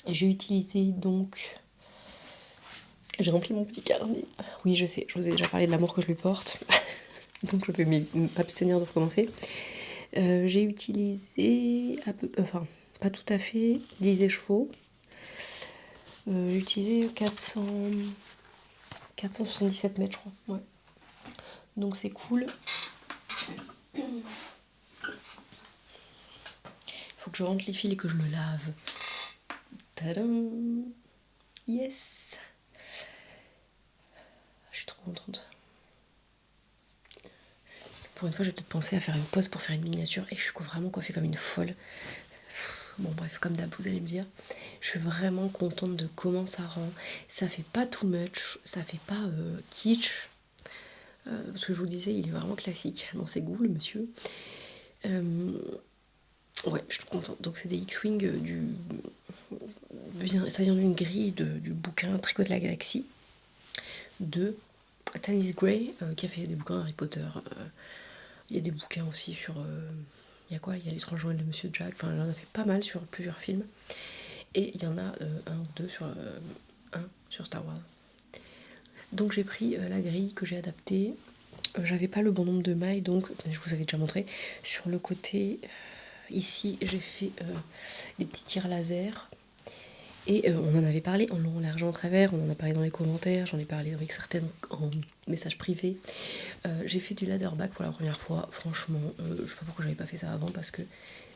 Et j'ai utilisé donc... J'ai rempli mon petit carnet. Oui je sais, je vous ai déjà parlé de l'amour que je lui porte. Donc je vais m'abstenir de recommencer. J'ai utilisé enfin pas tout à fait 10 écheveaux. J'ai utilisé 477 mètres, je crois. Ouais. Donc c'est cool. Il faut que je rentre les fils et que je le lave. Tadam! Yes! Je suis trop contente. Pour une fois, j'ai peut-être pensé à faire une pause pour faire une miniature et je suis vraiment coiffée comme une folle. Bon bref, comme d'hab, vous allez me dire. Je suis vraiment contente de comment ça rend. Ça fait pas too much, ça fait pas kitsch. Parce que je vous disais, il est vraiment classique dans ses goûts, le monsieur. Ouais, je suis contente. Donc c'est des X-Wing ça vient d'une grille du bouquin Tricot de la Galaxie de Tanis Gray, qui a fait des bouquins Harry Potter. Il y a des bouquins aussi sur... il y a quoi ? Il y a Les 3 Journaux de Monsieur Jack. Enfin, il en a fait pas mal sur plusieurs films. Et il y en a un ou deux sur Star Wars. Donc j'ai pris la grille que j'ai adaptée. J'avais pas le bon nombre de mailles, donc je vous avais déjà montré. Sur le côté, ici, j'ai fait des petits tirs laser. Et on en avait parlé en long, large, en travers, on en a parlé dans les commentaires, j'en ai parlé avec certaines en message privé. J'ai fait du ladderback pour la première fois. Franchement, je sais pas pourquoi j'avais pas fait ça avant, parce que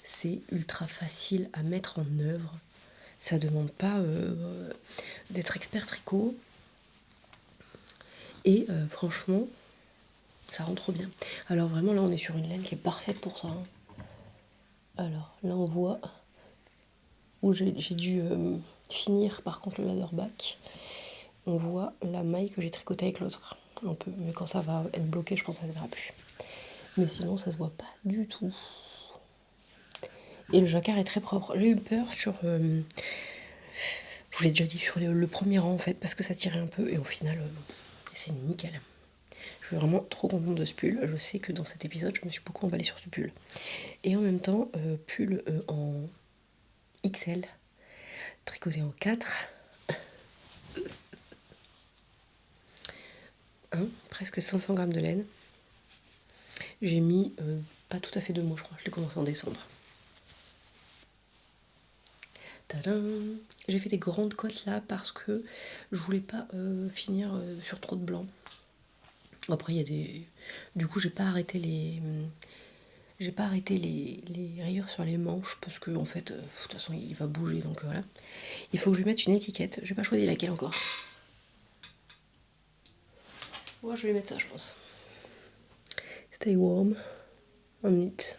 c'est ultra facile à mettre en œuvre. Ça demande pas d'être expert tricot. Et franchement, ça rend trop bien. Alors vraiment là on est sur une laine qui est parfaite pour ça. Hein. Alors là on voit où j'ai dû finir par contre le ladderback. On voit la maille que j'ai tricotée avec l'autre. Un peu, mais quand ça va être bloqué, je pense que ça se verra plus. Mais sinon ça se voit pas du tout. Et le jacquard est très propre. J'ai eu peur sur... je vous l'ai déjà dit, sur le premier rang en fait, parce que ça tirait un peu. Et au final, c'est nickel. Je suis vraiment trop contente de ce pull. Je sais que dans cet épisode, je me suis beaucoup emballée sur ce pull. Et en même temps, pull en XL, tricoté en 4. Presque 500 grammes de laine. J'ai mis pas tout à fait 2 mois, je crois. Je l'ai commencé en décembre. Tadam! J'ai fait des grandes côtes là parce que je voulais pas finir sur trop de blanc. Après, il y a des... Du coup, j'ai pas arrêté les rayures sur les manches parce que en fait, de toute façon, il va bouger, donc voilà. Il faut que je lui mette une étiquette. J'ai pas choisi laquelle encore. Moi, je vais mettre ça, je pense. Stay warm on it.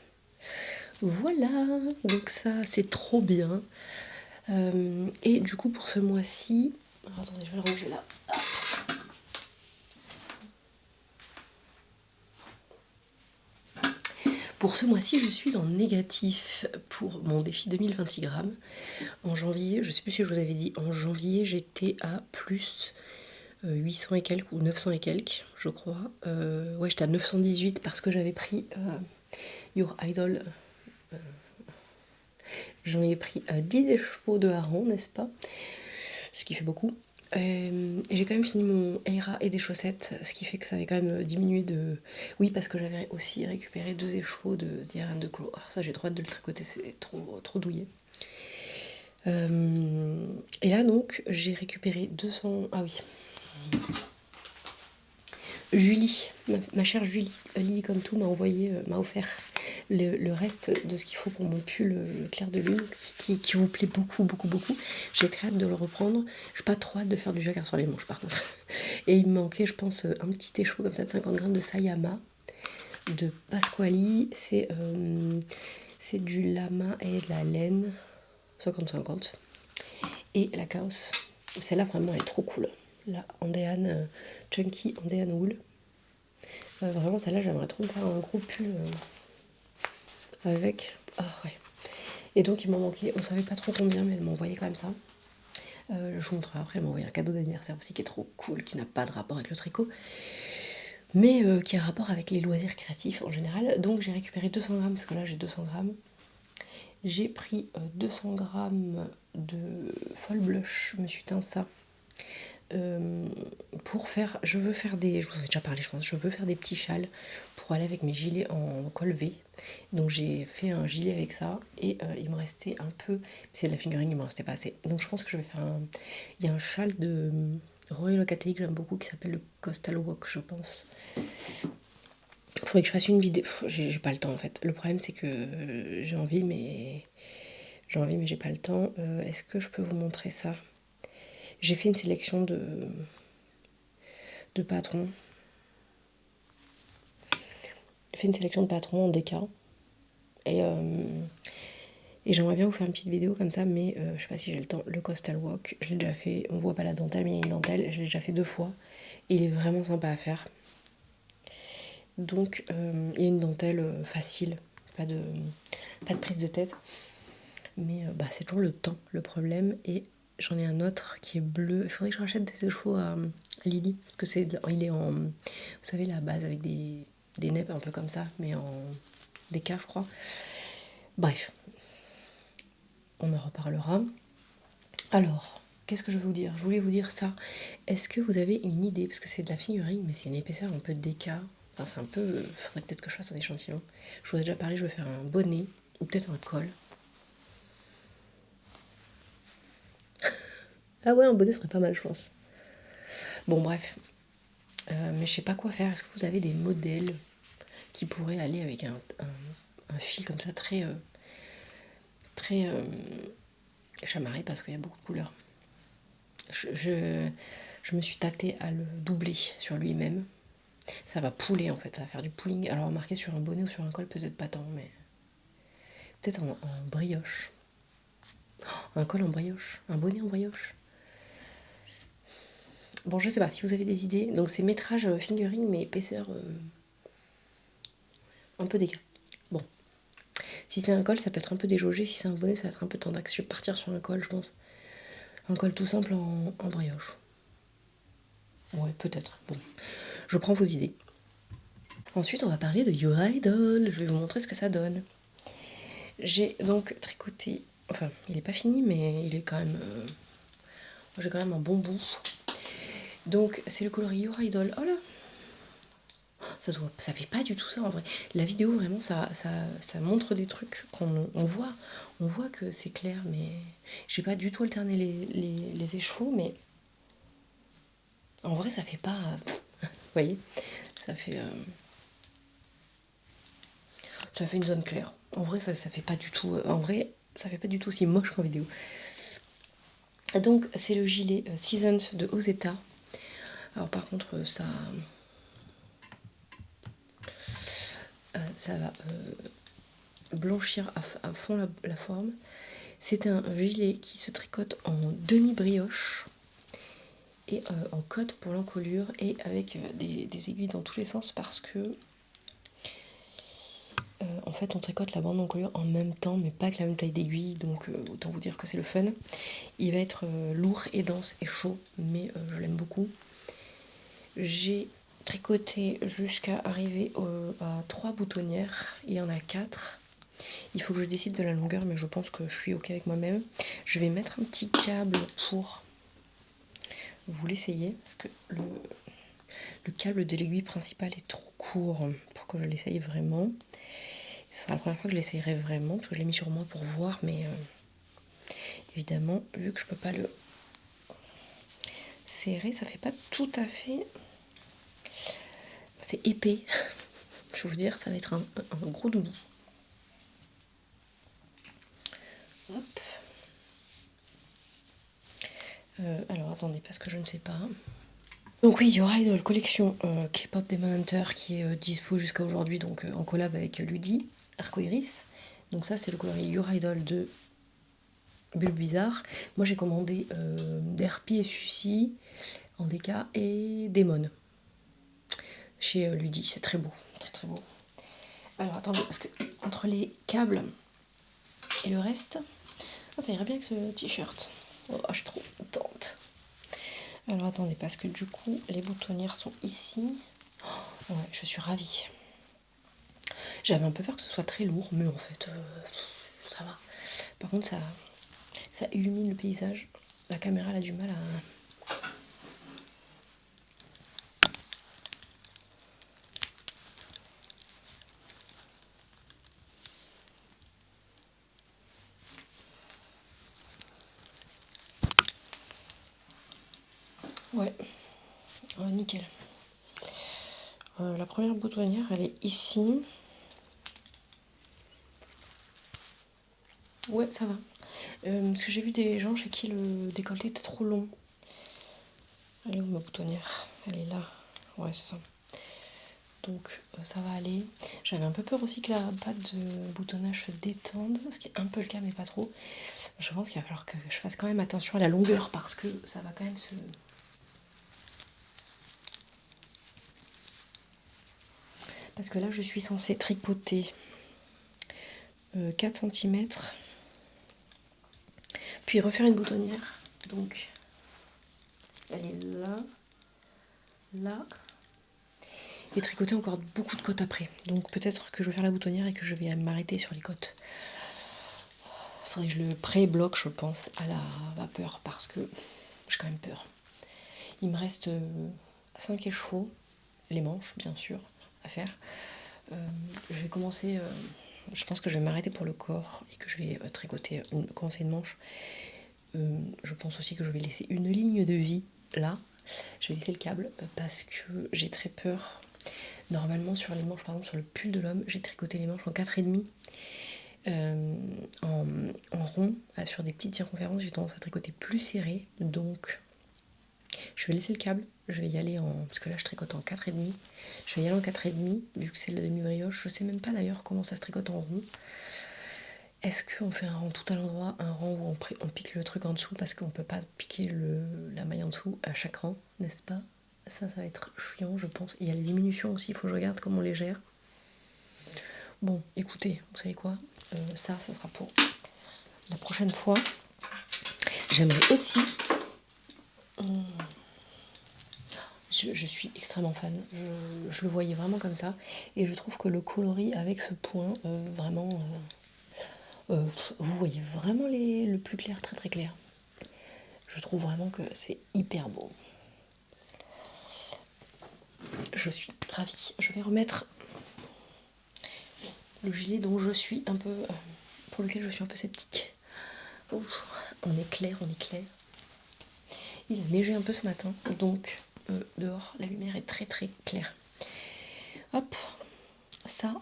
Voilà, donc ça, c'est trop bien. Et du coup, pour ce mois-ci... Alors, attendez, je vais le ranger là. Pour ce mois-ci, je suis en négatif pour mon défi 2026 grammes. En janvier, je sais plus si je vous avais dit, en janvier, j'étais à plus 800 et quelques ou 900 et quelques, je crois. Ouais, j'étais à 918 parce que j'avais pris Your Idol. J'en ai pris 10 écheveaux de hareng, n'est-ce pas? Ce qui fait beaucoup. Et j'ai quand même fini mon Eira et des chaussettes, ce qui fait que ça avait quand même diminué de... Oui, parce que j'avais aussi récupéré 2 écheveaux de The Iron de Crow. Alors ça, j'ai trop hâte de le tricoter, c'est trop douillet. Et là, donc, j'ai récupéré 200... Ah oui. Julie, ma chère Julie, Lily comme tout, m'a offert le reste de ce qu'il faut pour mon pull clair de lune, qui vous plaît beaucoup. J'ai très hâte de le reprendre. J'ai pas trop hâte de faire du jacquard sur les manches par contre. Et il me manquait, je pense, un petit écheveau comme ça de 50 grammes de Sayama, de Pasquali. C'est du lama et de la laine, 50-50. Et la Chaos. Celle-là, vraiment, elle est trop cool. La Andean Chunky Andean Wool. Vraiment, celle-là, j'aimerais trop me faire un gros pull avec. Ah ouais. Et donc, il m'en manquait, on savait pas trop combien, mais elle m'a envoyé quand même ça. Je vous montrerai après, elle m'a envoyé un cadeau d'anniversaire aussi qui est trop cool, qui n'a pas de rapport avec le tricot, mais qui a rapport avec les loisirs créatifs en général. Donc, j'ai récupéré 200 grammes, parce que là, j'ai 200 grammes. J'ai pris 200 grammes de Fall Blush, je me suis teint ça. Pour faire, je veux faire des, je vous en ai déjà parlé je pense, je veux faire des petits châles pour aller avec mes gilets en col V. Donc j'ai fait un gilet avec ça et il me restait un peu, c'est de la fingering, il me restait pas assez. Donc je pense que je vais faire un, il y a un châle de Royal Locatelli que j'aime beaucoup qui s'appelle le Coastal Walk je pense. Il faudrait que je fasse une vidéo, j'ai pas le temps en fait. Le problème c'est que j'ai envie mais j'ai pas le temps. Est-ce que je peux vous montrer ça? J'ai fait une sélection de patrons. J'ai fait une sélection de patrons en DK. Et j'aimerais bien vous faire une petite vidéo comme ça, mais je sais pas si j'ai le temps. Le Coastal Walk, je l'ai déjà fait. On voit pas la dentelle, mais il y a une dentelle. Je l'ai déjà fait 2 fois. Et il est vraiment sympa à faire. Donc, il y a une dentelle facile. Pas de prise de tête. Mais c'est toujours le temps, le problème. Et j'en ai un autre qui est bleu. Il faudrait que je rachète des chevaux à Lily. Parce que il est en... Vous savez, la base avec des neppes un peu comme ça, mais en DK, je crois. Bref, on en reparlera. Alors, qu'est-ce que je vais vous dire? Je voulais vous dire ça. Est-ce que vous avez une idée? Parce que c'est de la figurine, mais c'est une épaisseur un peu DK. Enfin, c'est un peu... faudrait peut-être que je fasse un échantillon. Je vous ai déjà parlé, je vais faire un bonnet, ou peut-être un col. Ah ouais, un bonnet serait pas mal, je pense. Bon, bref. Mais je sais pas quoi faire. Est-ce que vous avez des modèles qui pourraient aller avec un fil comme ça très chamarré parce qu'il y a beaucoup de couleurs. Je me suis tâtée à le doubler sur lui-même. Ça va pouler en fait, ça va faire du pooling. Alors remarquez sur un bonnet ou sur un col, peut-être pas tant, mais peut-être en brioche. Un col en brioche, un bonnet en brioche. Bon, je sais pas si vous avez des idées. Donc c'est métrage fingering, mais épaisseur un peu d'écart. Bon, si c'est un col, ça peut être un peu déjaugé. Si c'est un bonnet, ça va être un peu tendax. Je vais partir sur un col, je pense. Un col tout simple en brioche. Ouais, peut-être. Bon, je prends vos idées. Ensuite, on va parler de Your Idol. Je vais vous montrer ce que ça donne. J'ai donc tricoté. Enfin, il est pas fini, mais il est quand même. J'ai quand même un bon bout. Donc, c'est le coloris Your Idol. Oh là! Ça fait pas du tout ça en vrai. La vidéo, vraiment, ça montre des trucs qu'on voit. On voit que c'est clair, mais j'ai pas du tout alterné les écheveaux, mais en vrai, ça fait pas. Vous voyez? Ça fait une zone claire. En vrai, ça fait pas du tout. En vrai, ça fait pas du tout aussi moche qu'en vidéo. Donc, c'est le gilet Seasons de Ozeta. Alors, par contre, ça va blanchir à fond la forme. C'est un gilet qui se tricote en demi-brioche et en cotte pour l'encolure et avec des aiguilles dans tous les sens parce que en fait on tricote la bande d'encolure en même temps mais pas avec la même taille d'aiguille, donc autant vous dire que c'est le fun. Il va être lourd et dense et chaud, mais je l'aime beaucoup. J'ai tricoté jusqu'à arriver à 3 boutonnières, il y en a 4. Il faut que je décide de la longueur, mais je pense que je suis ok avec moi-même. Je vais mettre un petit câble pour vous l'essayer, parce que le câble de l'aiguille principale est trop court pour que je l'essaye vraiment. Ce sera la première fois que je l'essayerai vraiment, parce que je l'ai mis sur moi pour voir, mais évidemment, vu que je peux pas le serrer, ça fait pas tout à fait... C'est épais. Je vais vous dire, ça va être un gros doudou. Hop. Alors attendez, parce que je ne sais pas. Donc oui, Your Idol collection K-pop Demon Hunter qui est dispo jusqu'à aujourd'hui, donc en collab avec Ludi, Arcoiris. Donc ça c'est le coloris Your Idol de Bulle Bizarre. Moi j'ai commandé Derpy et Sucy en DK et Demon chez Ludi. C'est très beau, très très beau. Alors attendez, parce que entre les câbles et le reste, ça irait bien avec ce t-shirt. Oh, je suis trop contente. Alors attendez, parce que du coup, les boutonnières sont ici. Oh, ouais, je suis ravie. J'avais un peu peur que ce soit très lourd, mais en fait, ça va. Par contre, ça illumine le paysage. La caméra, elle a du mal à... Ouais, nickel. La première boutonnière, elle est ici. Ouais, ça va. Parce que j'ai vu des gens chez qui le décolleté était trop long. Elle est où ma boutonnière? Elle est là. Ouais, c'est ça. Donc ça va aller. J'avais un peu peur aussi que la patte de boutonnage se détende, ce qui est un peu le cas mais pas trop. Je pense qu'il va falloir que je fasse quand même attention à la longueur parce que ça va quand même se... Parce que là je suis censée tricoter 4 cm, puis refaire une boutonnière. Donc elle est là, là, et tricoter encore beaucoup de côtes après. Donc peut-être que je vais faire la boutonnière et que je vais m'arrêter sur les côtes. Faudrait que je le pré-bloque, je pense, à la vapeur parce que j'ai quand même peur. Il me reste 5 écheveaux, les manches bien sûr, à faire. Je vais commencer, je pense que je vais m'arrêter pour le corps et que je vais tricoter, commencer une manche. Je pense aussi que je vais laisser une ligne de vie là. Je vais laisser le câble parce que j'ai très peur. Normalement sur les manches, par exemple sur le pull de l'homme, j'ai tricoté les manches en 4,5. En rond, sur des petites circonférences, j'ai tendance à tricoter plus serré, donc Je vais laisser le câble, je vais y aller en... Parce que là je tricote en 4,5. Je vais y aller en 4,5, vu que c'est la demi-brioche. Je sais même pas d'ailleurs comment ça se tricote en rond. Est-ce qu'on fait un rang tout à l'endroit, un rang où on pique le truc en dessous, parce qu'on peut pas piquer la maille en dessous à chaque rang, n'est-ce pas? Ça va être chiant, je pense. Il y a les diminutions aussi, il faut que je regarde comment on les gère. Bon, écoutez, vous savez quoi, ça sera pour la prochaine fois. J'aimerais aussi... Je suis extrêmement fan. Je le voyais vraiment comme ça. Et je trouve que le coloris avec ce point, vraiment... vous voyez vraiment le plus clair, très très clair. Je trouve vraiment que c'est hyper beau. Je suis ravie. Je vais remettre le gilet dont je suis un peu... pour lequel je suis un peu sceptique. Ouf, on est clair, on est clair. Il a neigé un peu ce matin, donc dehors, la lumière est très très claire. Hop, ça,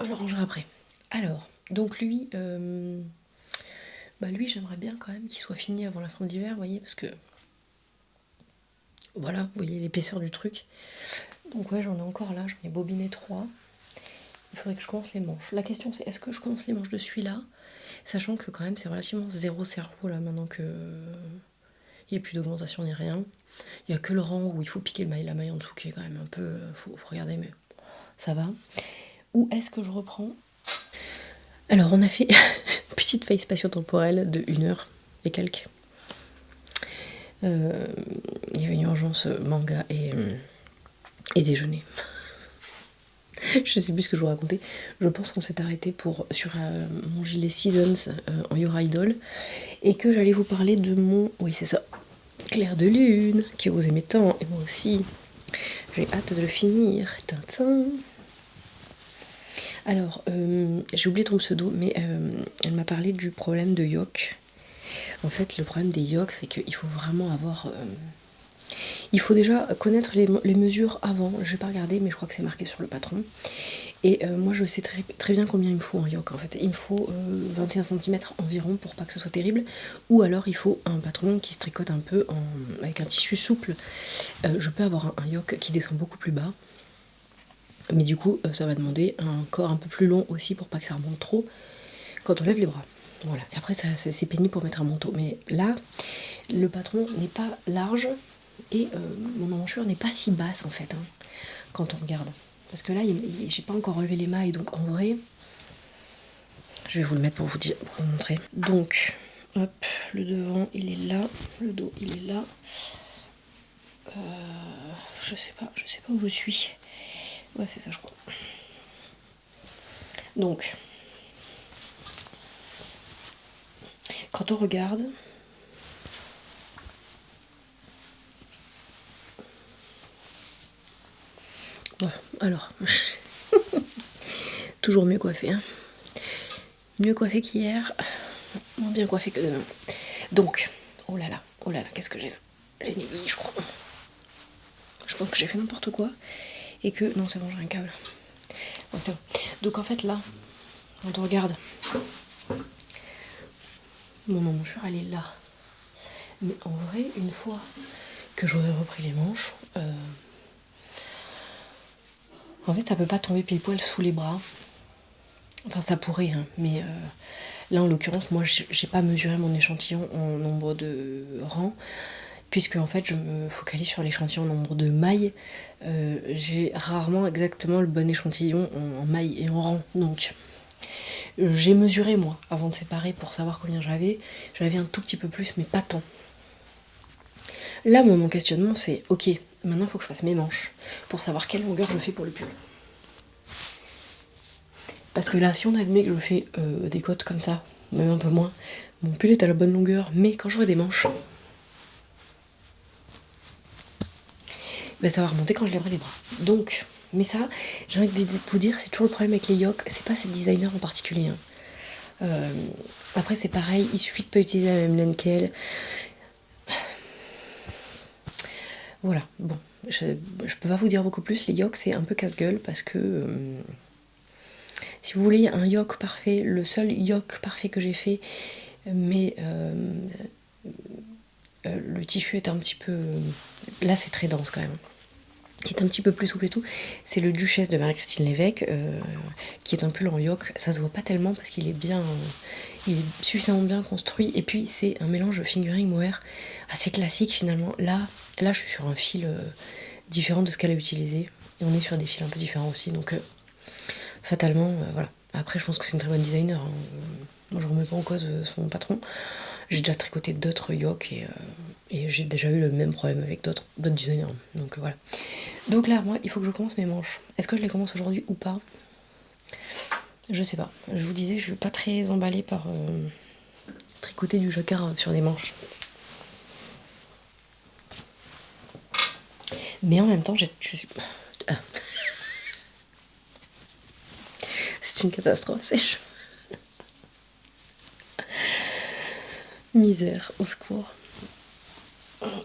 je le rangerai après. Alors, donc lui, lui j'aimerais bien quand même qu'il soit fini avant la fin de l'hiver, vous voyez, parce que voilà, vous voyez l'épaisseur du truc. Donc ouais, j'en ai encore là, j'en ai bobiné 3. Il faudrait que je commence les manches. La question c'est, est-ce que je commence les manches de celui-là, sachant que quand même c'est relativement zéro cerveau là maintenant que il n'y a plus d'augmentation ni rien. Il n'y a que le rang où il faut piquer la maille en dessous qui est quand même un peu... faut regarder, mais ça va. Ou est-ce que je reprends? Alors on a fait une petite faille spatio-temporelle de 1 heure et quelques. Il y avait une urgence manga et déjeuner. Je sais plus ce que je vous racontais. Je pense qu'on s'est arrêté sur mon gilet Seasons en Your Idol et que j'allais vous parler de mon... Oui, c'est ça. Clair de lune, que vous aimez tant, et moi aussi. J'ai hâte de le finir. Tintin. Alors, j'ai oublié ton pseudo, mais elle m'a parlé du problème de yoke. En fait, le problème des yokes, c'est qu'il faut vraiment avoir... il faut déjà connaître les mesures avant. Je vais pas regarder, mais je crois que c'est marqué sur le patron. Et moi, je sais très, très bien combien il me faut un yoke, en fait. Il me faut 21 cm environ pour pas que ce soit terrible. Ou alors, il faut un patron qui se tricote un peu avec un tissu souple. Je peux avoir un yoke qui descend beaucoup plus bas. Mais du coup, ça va demander un corps un peu plus long aussi pour pas que ça remonte trop quand on lève les bras. Voilà. Et après, c'est pénible pour mettre un manteau. Mais là, le patron n'est pas large et mon emmanchure n'est pas si basse en fait, hein, quand on regarde. Parce que là, j'ai pas encore relevé les mailles, donc en vrai, je vais vous le mettre pour vous montrer. Donc, hop, le devant, il est là, le dos, il est là. Je sais pas où je suis. Ouais, c'est ça, je crois. Donc, quand on regarde, voilà, alors, toujours mieux coiffé, hein. Mieux coiffé qu'hier, moins bien coiffé que demain. Donc, oh là là, qu'est-ce que j'ai là? J'ai une aiguille, je crois. Je pense que j'ai fait n'importe quoi. Et que, non, c'est bon, j'ai un câble. Ouais, c'est bon. Donc en fait, là, quand on regarde, mon emmanchure, elle est là. Mais en vrai, une fois que j'aurai repris les manches, en fait, ça peut pas tomber pile poil sous les bras. Enfin, ça pourrait, hein, mais là, en l'occurrence, moi, j'ai pas mesuré mon échantillon en nombre de rangs, puisque en fait, je me focalise sur l'échantillon en nombre de mailles. J'ai rarement exactement le bon échantillon en mailles et en rangs, donc j'ai mesuré, moi, avant de séparer pour savoir combien j'avais. J'avais un tout petit peu plus, mais pas tant. Là, moi, mon questionnement, c'est, ok, maintenant, il faut que je fasse mes manches pour savoir quelle longueur je fais pour le pull. Parce que là, si on admet que je fais des côtes comme ça, même un peu moins, mon pull est à la bonne longueur, mais quand j'aurai des manches, ben ça va remonter quand je lèverai les bras. Donc, mais ça, j'ai envie de vous dire, c'est toujours le problème avec les yokes, c'est pas cette designer en particulier. Hein. Après, c'est pareil, il suffit de pas utiliser la même laine qu'elle. Voilà, bon, je peux pas vous dire beaucoup plus, les yokes c'est un peu casse-gueule parce que si vous voulez un yoke parfait, le seul yoke parfait que j'ai fait, mais le tissu est un petit peu... Là c'est très dense quand même. Il est un petit peu plus souple et tout. C'est le Duchesse de Marie-Christine Lévesque, qui est un pull en yoke. Ça se voit pas tellement parce qu'il est bien... il est suffisamment bien construit. Et puis c'est un mélange fingering mohair assez classique finalement. Là je suis sur un fil différent de ce qu'elle a utilisé. Et on est sur des fils un peu différents aussi. Donc fatalement, voilà. Après je pense que c'est une très bonne designer. Hein. Moi je remets pas en cause son patron. J'ai déjà tricoté d'autres yokes et j'ai déjà eu le même problème avec d'autres designers. Donc voilà. Donc là, moi, il faut que je commence mes manches. Est-ce que je les commence aujourd'hui ou pas? Je sais pas. Je vous disais, je suis pas très emballée par tricoter du jacquard sur des manches. Mais en même temps, je suis... Ah. C'est une catastrophe, c'est chaud. Misère, au secours.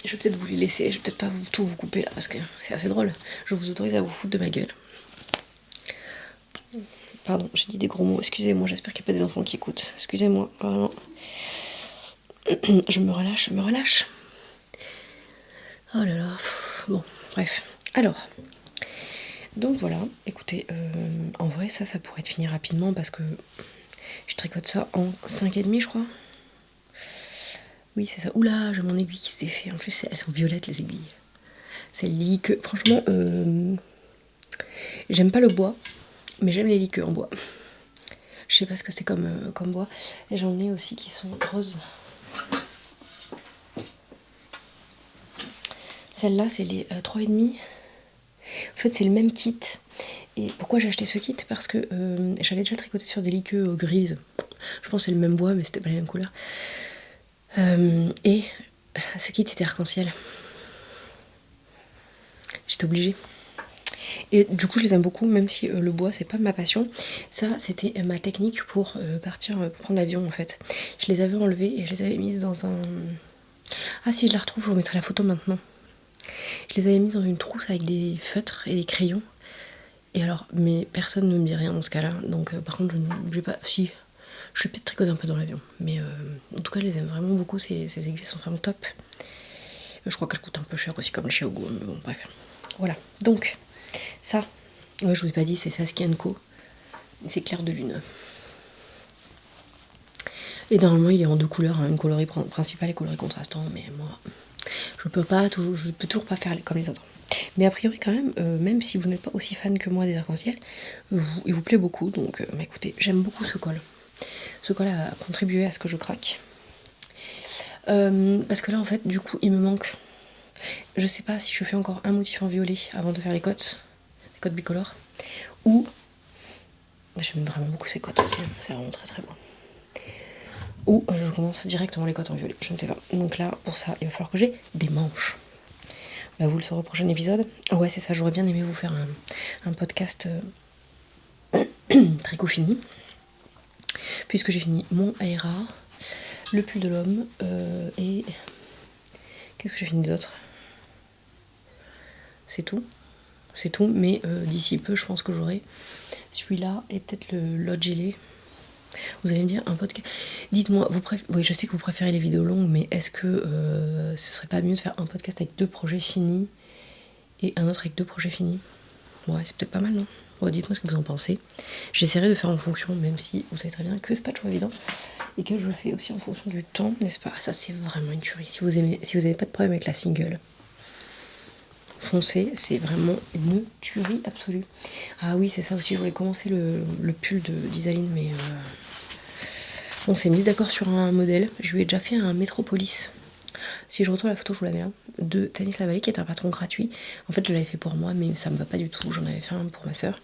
Je vais peut-être vous les laisser, je vais peut-être pas tout vous couper là, parce que c'est assez drôle. Je vous autorise à vous foutre de ma gueule. Pardon, j'ai dit des gros mots, excusez-moi, j'espère qu'il n'y a pas des enfants qui écoutent. Excusez-moi, vraiment. Je me relâche, je me relâche. Oh là là, bon, bref. Alors, donc voilà, écoutez, en vrai, ça pourrait être fini rapidement parce que je tricote ça en 5,5, je crois. Oui, c'est ça. Oula, j'ai mon aiguille qui s'est fait. En plus, elles sont violettes, les aiguilles. C'est le liqueux. Franchement, j'aime pas le bois, mais j'aime les liqueux en bois. Je sais pas ce que c'est comme bois. Et j'en ai aussi qui sont roses. Celle-là, c'est les 3,5. En fait, c'est le même kit. Et pourquoi j'ai acheté ce kit? Parce que j'avais déjà tricoté sur des liqueux grises. Je pense que c'est le même bois, mais c'était pas la même couleur. Et ce kit était arc-en-ciel. J'étais obligée. Et du coup, je les aime beaucoup, même si le bois, c'est pas ma passion. Ça, c'était ma technique pour partir prendre l'avion, en fait. Je les avais enlevées et je les avais mises dans un... Ah, si je la retrouve, je vous mettrai la photo maintenant. Je les avais mises dans une trousse avec des feutres et des crayons. Et alors, mais personne ne me dit rien dans ce cas-là. Donc, par contre, je vais pas... Si, je vais peut-être tricoter un peu dans l'avion. Mais en tout cas, je les aime vraiment beaucoup. Ces aiguilles sont vraiment top. Je crois qu'elles coûtent un peu cher aussi, comme le Xiaogu. Mais bon, bref. Voilà. Donc, ça, ouais, je vous ai pas dit, c'est Saskia & Co. C'est Clair de Lune. Et normalement, il est en deux couleurs, hein, une coloris principale et coloris contrastant. Mais moi, je peux toujours pas faire comme les autres. Mais a priori, quand même, même si vous n'êtes pas aussi fan que moi des arcs-en-ciel, il vous plaît beaucoup. Donc, écoutez, j'aime beaucoup ce col. Ce col a contribué à ce que je craque. Parce que là, en fait, du coup, il me manque... Je sais pas si je fais encore un motif en violet avant de faire les côtes bicolores. Ou... J'aime vraiment beaucoup ces côtes aussi, c'est vraiment très très beau. Ou je commence directement les côtes en violet, je ne sais pas. Donc là, pour ça, il va falloir que j'ai des manches. Bah, vous le saurez au prochain épisode. Ouais, c'est ça, j'aurais bien aimé vous faire un podcast tricot fini. Puisque j'ai fini mon Aera, le pull de l'homme, et... Qu'est-ce que j'ai fini d'autre? C'est tout. C'est tout, mais d'ici peu, je pense que j'aurai celui-là et peut-être l'autre gelé. Vous allez me dire un podcast. Dites-moi, oui, je sais que vous préférez les vidéos longues, mais est-ce que ce serait pas mieux de faire un podcast avec 2 projets finis et un autre avec 2 projets finis? Ouais, c'est peut-être pas mal, non? Bon, dites-moi ce que vous en pensez. J'essaierai de faire en fonction, même si vous savez très bien que c'est pas toujours évident et que je le fais aussi en fonction du temps, n'est-ce pas? Ça, c'est vraiment une tuerie. Si vous avez pas de problème avec la single, foncez, c'est vraiment une tuerie absolue. Ah oui, c'est ça aussi, je voulais commencer le pull d'Isaline, mais on s'est mis d'accord sur un modèle. Je lui ai déjà fait un Métropolis. Si je retrouve la photo, je vous la mets là, de Tanis Lavallée, qui est un patron gratuit. En fait, je l'avais fait pour moi, mais ça me va pas du tout. J'en avais fait un pour ma sœur.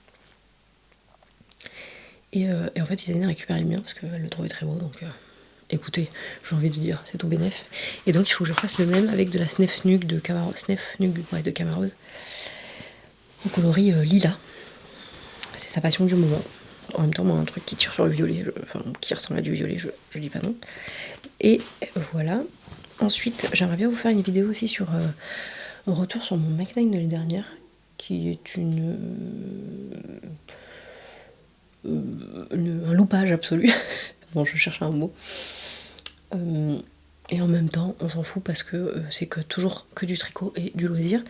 Et en fait, Isadine a récupéré le mien parce qu'elle le trouvait très beau. Donc, écoutez, j'ai envie de dire, c'est tout bénef. Et donc, il faut que je fasse le même avec de la Snef Nude de Camarose. De Camarose. En coloris lilas. C'est sa passion du moment. En même temps, moi, un truc qui tire sur le violet, qui ressemble à du violet, je dis pas non. Et voilà. Ensuite, j'aimerais bien vous faire une vidéo aussi sur un retour sur mon Mac9 de l'année dernière, qui est un loupage absolu. Bon, je cherche un mot. Et en même temps, on s'en fout parce que c'est que toujours que du tricot et du loisir.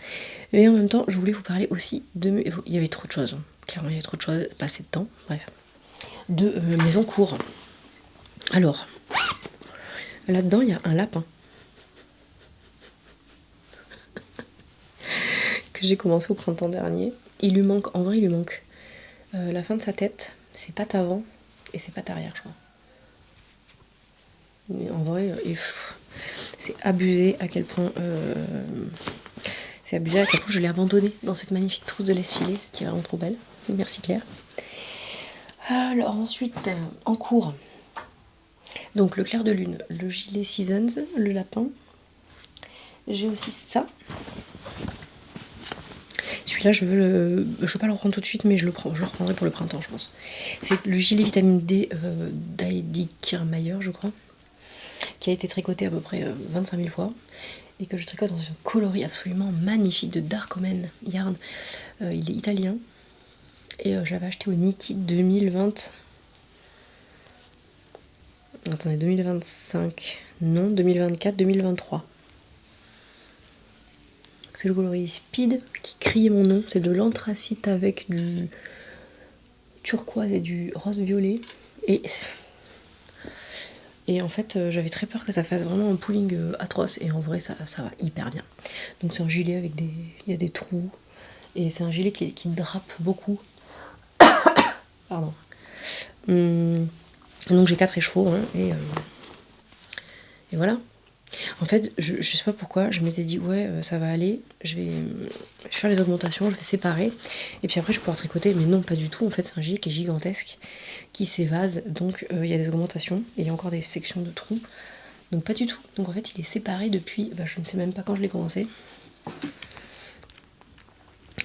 Et en même temps, je voulais vous parler aussi de... Il y avait trop de choses, hein. Clairement, il y avait trop de choses, pas assez de temps, bref. De mes encours. Alors, là-dedans, il y a un lapin. Que j'ai commencé au printemps dernier. Il lui manque, en vrai, il lui manque la fin de sa tête, ses pattes avant et ses pattes arrière, je crois. Mais en vrai, c'est abusé à quel point... c'est abusé à quel point je l'ai abandonné dans cette magnifique trousse de laisse filée, qui est vraiment trop belle. Merci Claire. Alors ensuite, en cours, donc le clair de lune, le gilet Seasons, le lapin. J'ai aussi ça. Celui-là, je veux pas le reprendre tout de suite, mais je le reprendrai pour le printemps, je pense. C'est le gilet vitamine D d'Heidi Kirmayer, je crois, qui a été tricoté à peu près 25 000 fois, et que je tricote dans un coloris absolument magnifique de Dark Omen Yarn. Il est italien, et je l'avais acheté au Niki 2020. Attendez, 2025, non, 2024, 2023. C'est le coloris Speed qui criait mon nom. C'est de l'anthracite avec du turquoise et du rose violet. Et en fait, j'avais très peur que ça fasse vraiment un pooling atroce. Et en vrai, ça va hyper bien. Donc c'est un gilet avec des... Il y a des trous. Et c'est un gilet qui drape beaucoup. Pardon. Donc j'ai 4 écheveaux. Hein, et voilà. En fait, je sais pas pourquoi, je m'étais dit ouais ça va aller, je vais faire les augmentations, je vais séparer, et puis après je vais pouvoir tricoter, mais non pas du tout, en fait c'est un gilet qui est gigantesque, qui s'évase, donc il y a des augmentations, et il y a encore des sections de trous, donc pas du tout, donc en fait il est séparé depuis, je ne sais même pas quand je l'ai commencé.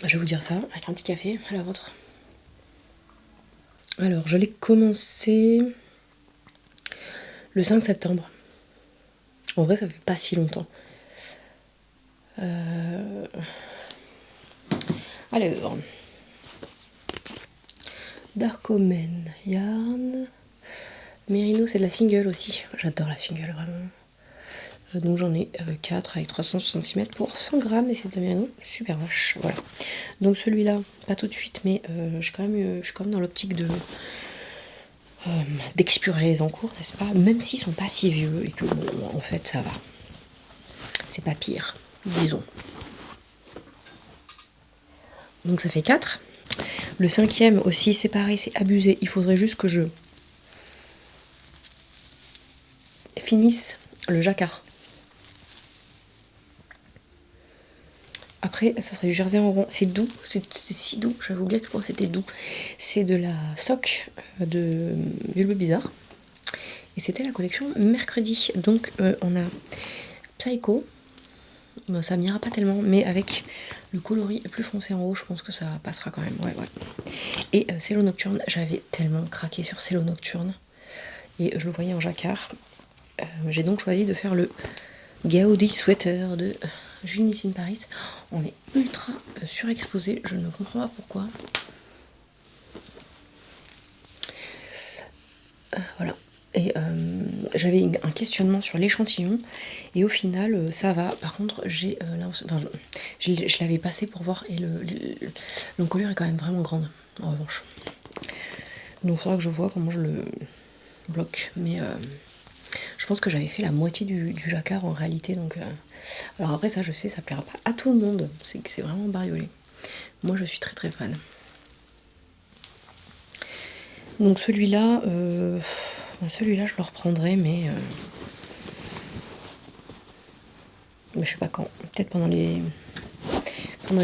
Je vais vous dire ça, avec un petit café à la vôtre. Alors je l'ai commencé le 5 septembre. En vrai, ça fait pas si longtemps. Alors, Dark Omen Yarn. Merino, c'est de la single aussi. J'adore la single, vraiment. Donc j'en ai 4 avec 360 cm pour 100 grammes et c'est de la Merino super vache. Voilà. Donc celui-là, pas tout de suite, mais je suis quand même dans l'optique de d'expurger les encours, n'est-ce pas? Même s'ils sont pas si vieux et que bon, en fait ça va. C'est pas pire, disons. Donc ça fait 4. Le 5e aussi, c'est pareil, c'est abusé. Il faudrait juste que je finisse le jacquard. Après, ça serait du jersey en rond. C'est doux, c'est si doux. J'avais oublié à quel point c'était doux. C'est de la sock de Bulbe Bizarre. Et c'était la collection mercredi. Donc on a Psycho. Bon, ça m'ira pas tellement, mais avec le coloris plus foncé en haut, je pense que ça passera quand même. Ouais. Et Cello Nocturne, j'avais tellement craqué sur Cello Nocturne. Et je le voyais en jacquard. J'ai donc choisi de faire le Gaudi Sweater de Julie in Paris. On est ultra surexposé, je ne comprends pas pourquoi. Voilà. Et j'avais un questionnement sur l'échantillon et au final ça va. Par contre je l'avais passé pour voir et l'encolure est quand même vraiment grande en revanche. Donc il faudra que je vois comment je le bloque. Mais je pense que j'avais fait la moitié du jacquard en réalité. Donc alors après ça je sais ça plaira pas à tout le monde. C'est vraiment bariolé. Moi je suis très très fan. Donc celui-là je le reprendrai, mais je sais pas quand. Peut-être pendant les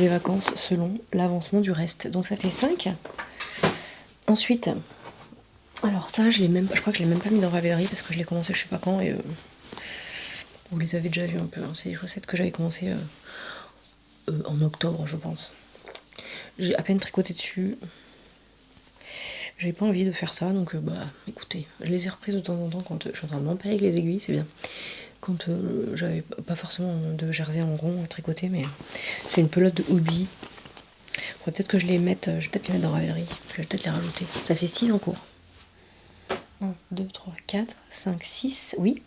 vacances, selon l'avancement du reste. Donc ça fait 5. Ensuite, alors ça, je crois que je l'ai même pas mis dans Ravelry parce que je l'ai commencé je sais pas quand et vous les avez déjà vus un peu. Hein. C'est des chaussettes que j'avais commencé en octobre, je pense. J'ai à peine tricoté dessus. J'avais pas envie de faire ça, donc écoutez, je les ai reprises de temps en temps quand je suis en train de m'empaler avec les aiguilles, c'est bien. Quand j'avais pas forcément de jersey en rond à tricoter, mais c'est une pelote de hobby. Peut-être que je vais peut-être les mettre dans Ravelry, je vais peut-être les rajouter. Ça fait 6 en cours. 1, 2, 3, 4, 5, 6, oui.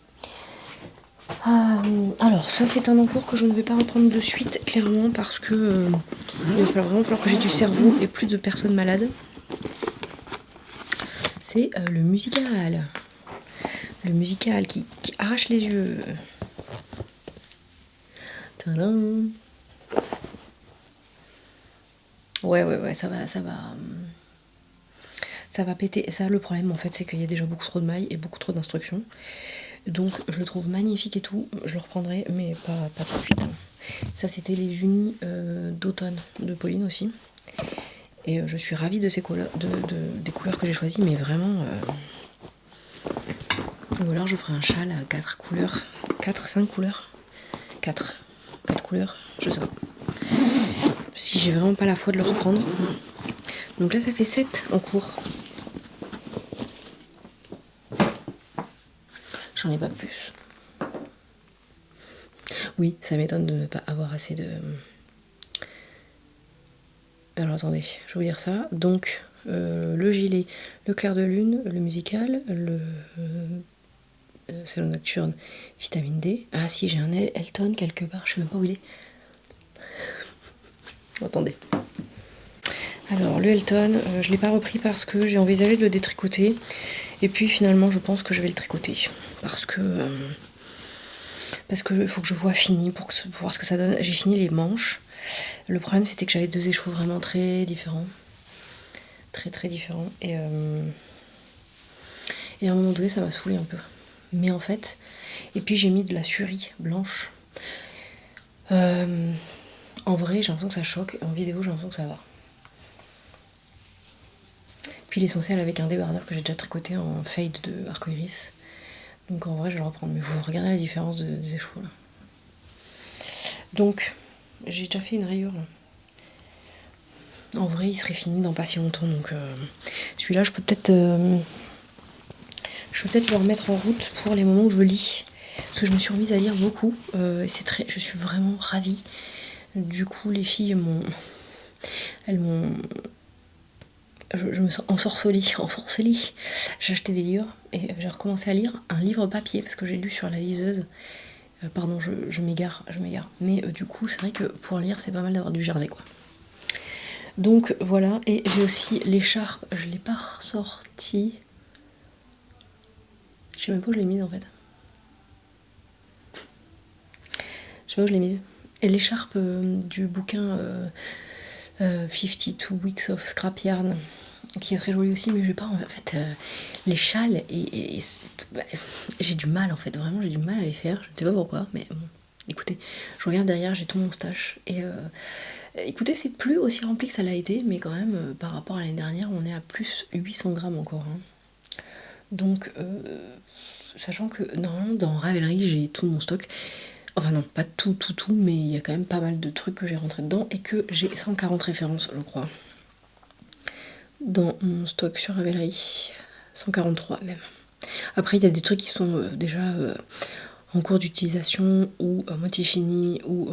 Alors ça c'est un encours que je ne vais pas reprendre de suite clairement parce que il va falloir vraiment que j'ai du cerveau et plus de personnes malades. C'est le musical. Le musical qui arrache les yeux. Tadam. Ouais, ça va péter. Ça, le problème en fait, c'est qu'il y a déjà beaucoup trop de mailles et beaucoup trop d'instructions. Donc je le trouve magnifique et tout. Je le reprendrai, mais pas tout de suite. Ça, c'était les unis d'automne de Pauline aussi. Et je suis ravie de ces couleurs, des couleurs que j'ai choisies, mais vraiment. Ou alors je ferai un châle à 4 couleurs. 4, 5 couleurs 4 couleurs, je sais pas. Si j'ai vraiment pas la foi de le reprendre. Donc là, ça fait 7 en cours. J'en ai pas plus. Oui, ça m'étonne de ne pas avoir assez de... Alors attendez, je vais vous dire ça. Donc, le gilet, le clair de lune, le musical, le salon nocturne, vitamine D. Ah si, j'ai un Elton quelque part, je sais même pas où il est. Attendez. Alors, le Elton, je l'ai pas repris parce que j'ai envisagé de le détricoter. Et puis finalement, je pense que je vais le tricoter. Parce que il faut que je vois fini pour voir ce que ça donne. J'ai fini les manches. Le problème, c'était que j'avais 2 écheveaux vraiment très différents. Très différents. Et à un moment donné, ça m'a saoulé un peu. Mais en fait... Et puis j'ai mis de la surie blanche. En vrai, j'ai l'impression que ça choque. En vidéo, j'ai l'impression que ça va. Puis l'essentiel avec un débardeur que j'ai déjà tricoté en fade de arcoiris. Donc en vrai, je vais le reprendre. Mais vous regardez la différence des écheveaux là. Donc, j'ai déjà fait une rayure là. En vrai, il serait fini dans pas si longtemps. Donc celui-là, je peux peut-être le remettre en route pour les moments où je lis. Parce que je me suis remise à lire beaucoup. Je suis vraiment ravie. Du coup, les filles elles m'ont... Je me sens ensorcelie. J'ai acheté des livres et j'ai recommencé à lire un livre papier parce que j'ai lu sur la liseuse. Pardon, je m'égare. Mais du coup, c'est vrai que pour lire, c'est pas mal d'avoir du jersey, quoi. Donc voilà, et j'ai aussi l'écharpe, je l'ai pas ressortie. Je sais même pas où je l'ai mise en fait. Je sais pas où je l'ai mise. Et l'écharpe du bouquin 52 Weeks of Scrap Yarn, qui est très jolie aussi, mais j'ai pas en fait les châles et j'ai du mal en fait, vraiment j'ai du mal à les faire, je ne sais pas pourquoi, mais bon, écoutez, je regarde derrière, j'ai tout mon stash et écoutez, c'est plus aussi rempli que ça l'a été, mais quand même par rapport à l'année dernière, on est à plus 800 grammes encore. Hein. Donc, sachant que normalement dans Ravelry, j'ai tout mon stock. Enfin non, pas tout, mais il y a quand même pas mal de trucs que j'ai rentré dedans et que j'ai 140 références, je crois, dans mon stock sur Ravelry. 143 même. Après, il y a des trucs qui sont déjà en cours d'utilisation ou à moitié fini ou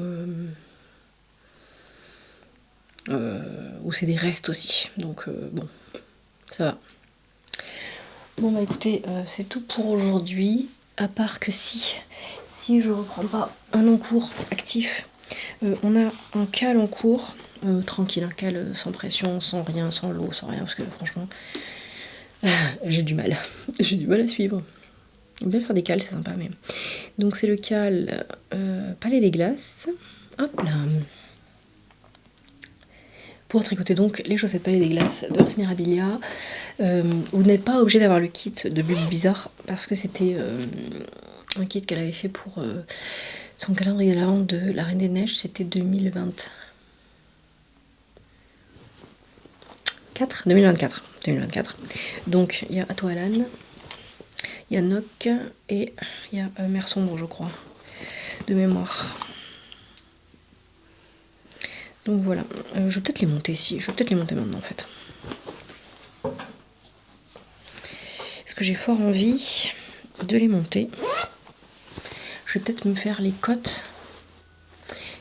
c'est des restes aussi. Donc bon, ça va. Bon bah écoutez, c'est tout pour aujourd'hui. À part que si je reprends pas un encours actif, on a un cale en cours, tranquille, un cale sans pression, sans rien, sans l'eau, sans rien, parce que franchement, j'ai du mal. J'ai du mal à suivre. On peut bien faire des cales, c'est sympa, mais... Donc c'est le cale Palais des Glaces. Hop là. Pour tricoter donc les chaussettes Palais des Glaces de Ars Mirabilia. Vous n'êtes pas obligé d'avoir le kit de Bulle Bizarre, parce que c'était un kit qu'elle avait fait pour son calendrier de l'avant de la Reine des Neiges, c'était 2024. Donc il y a À toi Alan, il y a Noc et il y a Mer Sombre, je crois, de mémoire. Donc voilà, je vais peut-être les monter ici, je vais peut-être les monter maintenant en fait. Parce que j'ai fort envie de les monter. Je vais peut-être me faire les côtes,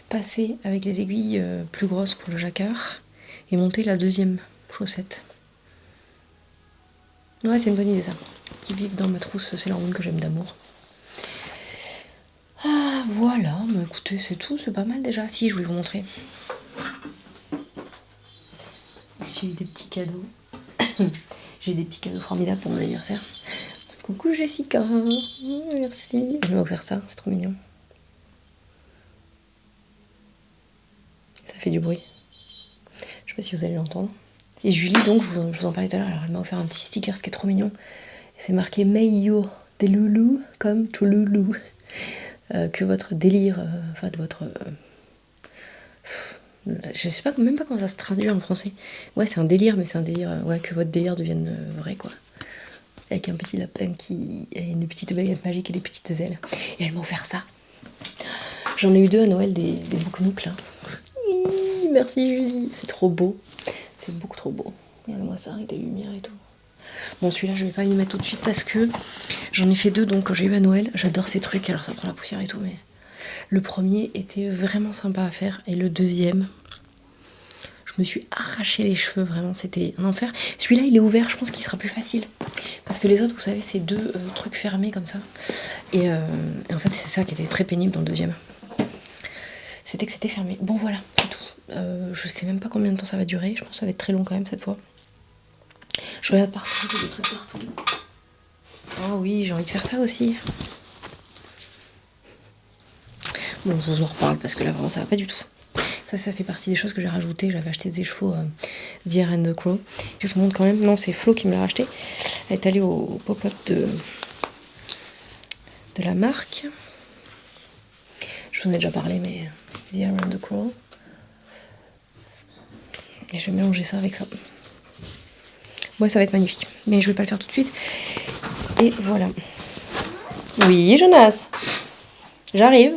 passer avec les aiguilles plus grosses pour le jacquard et monter la deuxième chaussette. Ouais, c'est une bonne idée ça. Qui vivent dans ma trousse Sailor Moon que j'aime d'amour. voilà, bah écoutez, c'est tout, c'est pas mal déjà. Si, je voulais vous montrer. J'ai eu des petits cadeaux. J'ai eu des petits cadeaux formidables pour mon anniversaire. Coucou Jessica, merci. Je vais offrir ça, c'est trop mignon. Ça fait du bruit. Je sais pas si vous allez l'entendre. Et Julie, donc, je vous en parlais tout à l'heure, alors elle m'a offert un petit sticker, ce qui est trop mignon. C'est marqué May you des loulous comme to loulou. Que votre délire, enfin de votre... je sais pas, même pas comment ça se traduit en français. Ouais, c'est un délire, mais c'est un délire, ouais, que votre délire devienne vrai, quoi. Avec un petit lapin qui a une petite baguette magique et des petites ailes. Et elle m'a offert ça. J'en ai eu 2 à Noël, des boucnouks, là. Merci Julie, c'est trop beau. C'est beaucoup trop beau. Regarde-moi ça, avec des lumières et tout. Bon, celui-là, je vais pas m'y mettre tout de suite parce que j'en ai fait 2, donc quand j'ai eu à Noël, j'adore ces trucs, alors ça prend la poussière et tout, mais le premier était vraiment sympa à faire, et le deuxième, je me suis arraché les cheveux, vraiment, c'était un enfer. Celui-là, il est ouvert, je pense qu'il sera plus facile, parce que les autres, vous savez, c'est 2 trucs fermés comme ça, et en fait, c'est ça qui était très pénible dans le deuxième. C'était que c'était fermé. Bon, voilà, c'est tout. Je sais même pas combien de temps ça va durer, je pense que ça va être très long quand même cette fois. Je regarde partout, des trucs partout. Oh oui, j'ai envie de faire ça aussi. Bon, on s'en reparle parce que là, vraiment, ça va pas du tout. Ça fait partie des choses que j'ai rajoutées. J'avais acheté des chevaux Deer and the Crow. Je vous montre quand même. Non, c'est Flo qui me l'a racheté. Elle est allée au pop-up de la marque. Je vous en ai déjà parlé, mais Deer and the Crow. Et je vais mélanger ça avec ça. Ouais, ça va être magnifique. Mais je vais pas le faire tout de suite. Et voilà. Oui, Jonas. J'arrive.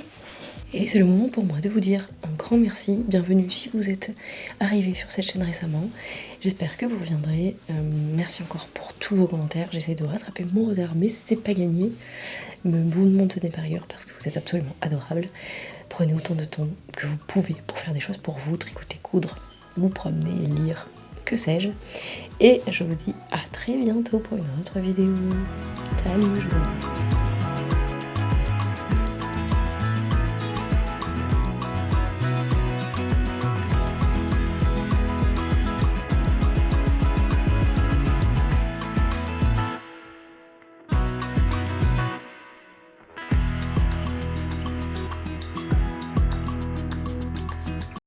Et c'est le moment pour moi de vous dire un grand merci. Bienvenue si vous êtes arrivé sur cette chaîne récemment. J'espère que vous reviendrez. Merci encore pour tous vos commentaires. J'essaie de rattraper mon retard, mais c'est pas gagné. Vous ne m'en tenez pas rigueur parce que vous êtes absolument adorables. Prenez autant de temps que vous pouvez pour faire des choses pour vous, tricoter, coudre, vous promener, lire, que sais-je. Et je vous dis à très bientôt pour une autre vidéo. Salut, je vous embrasse.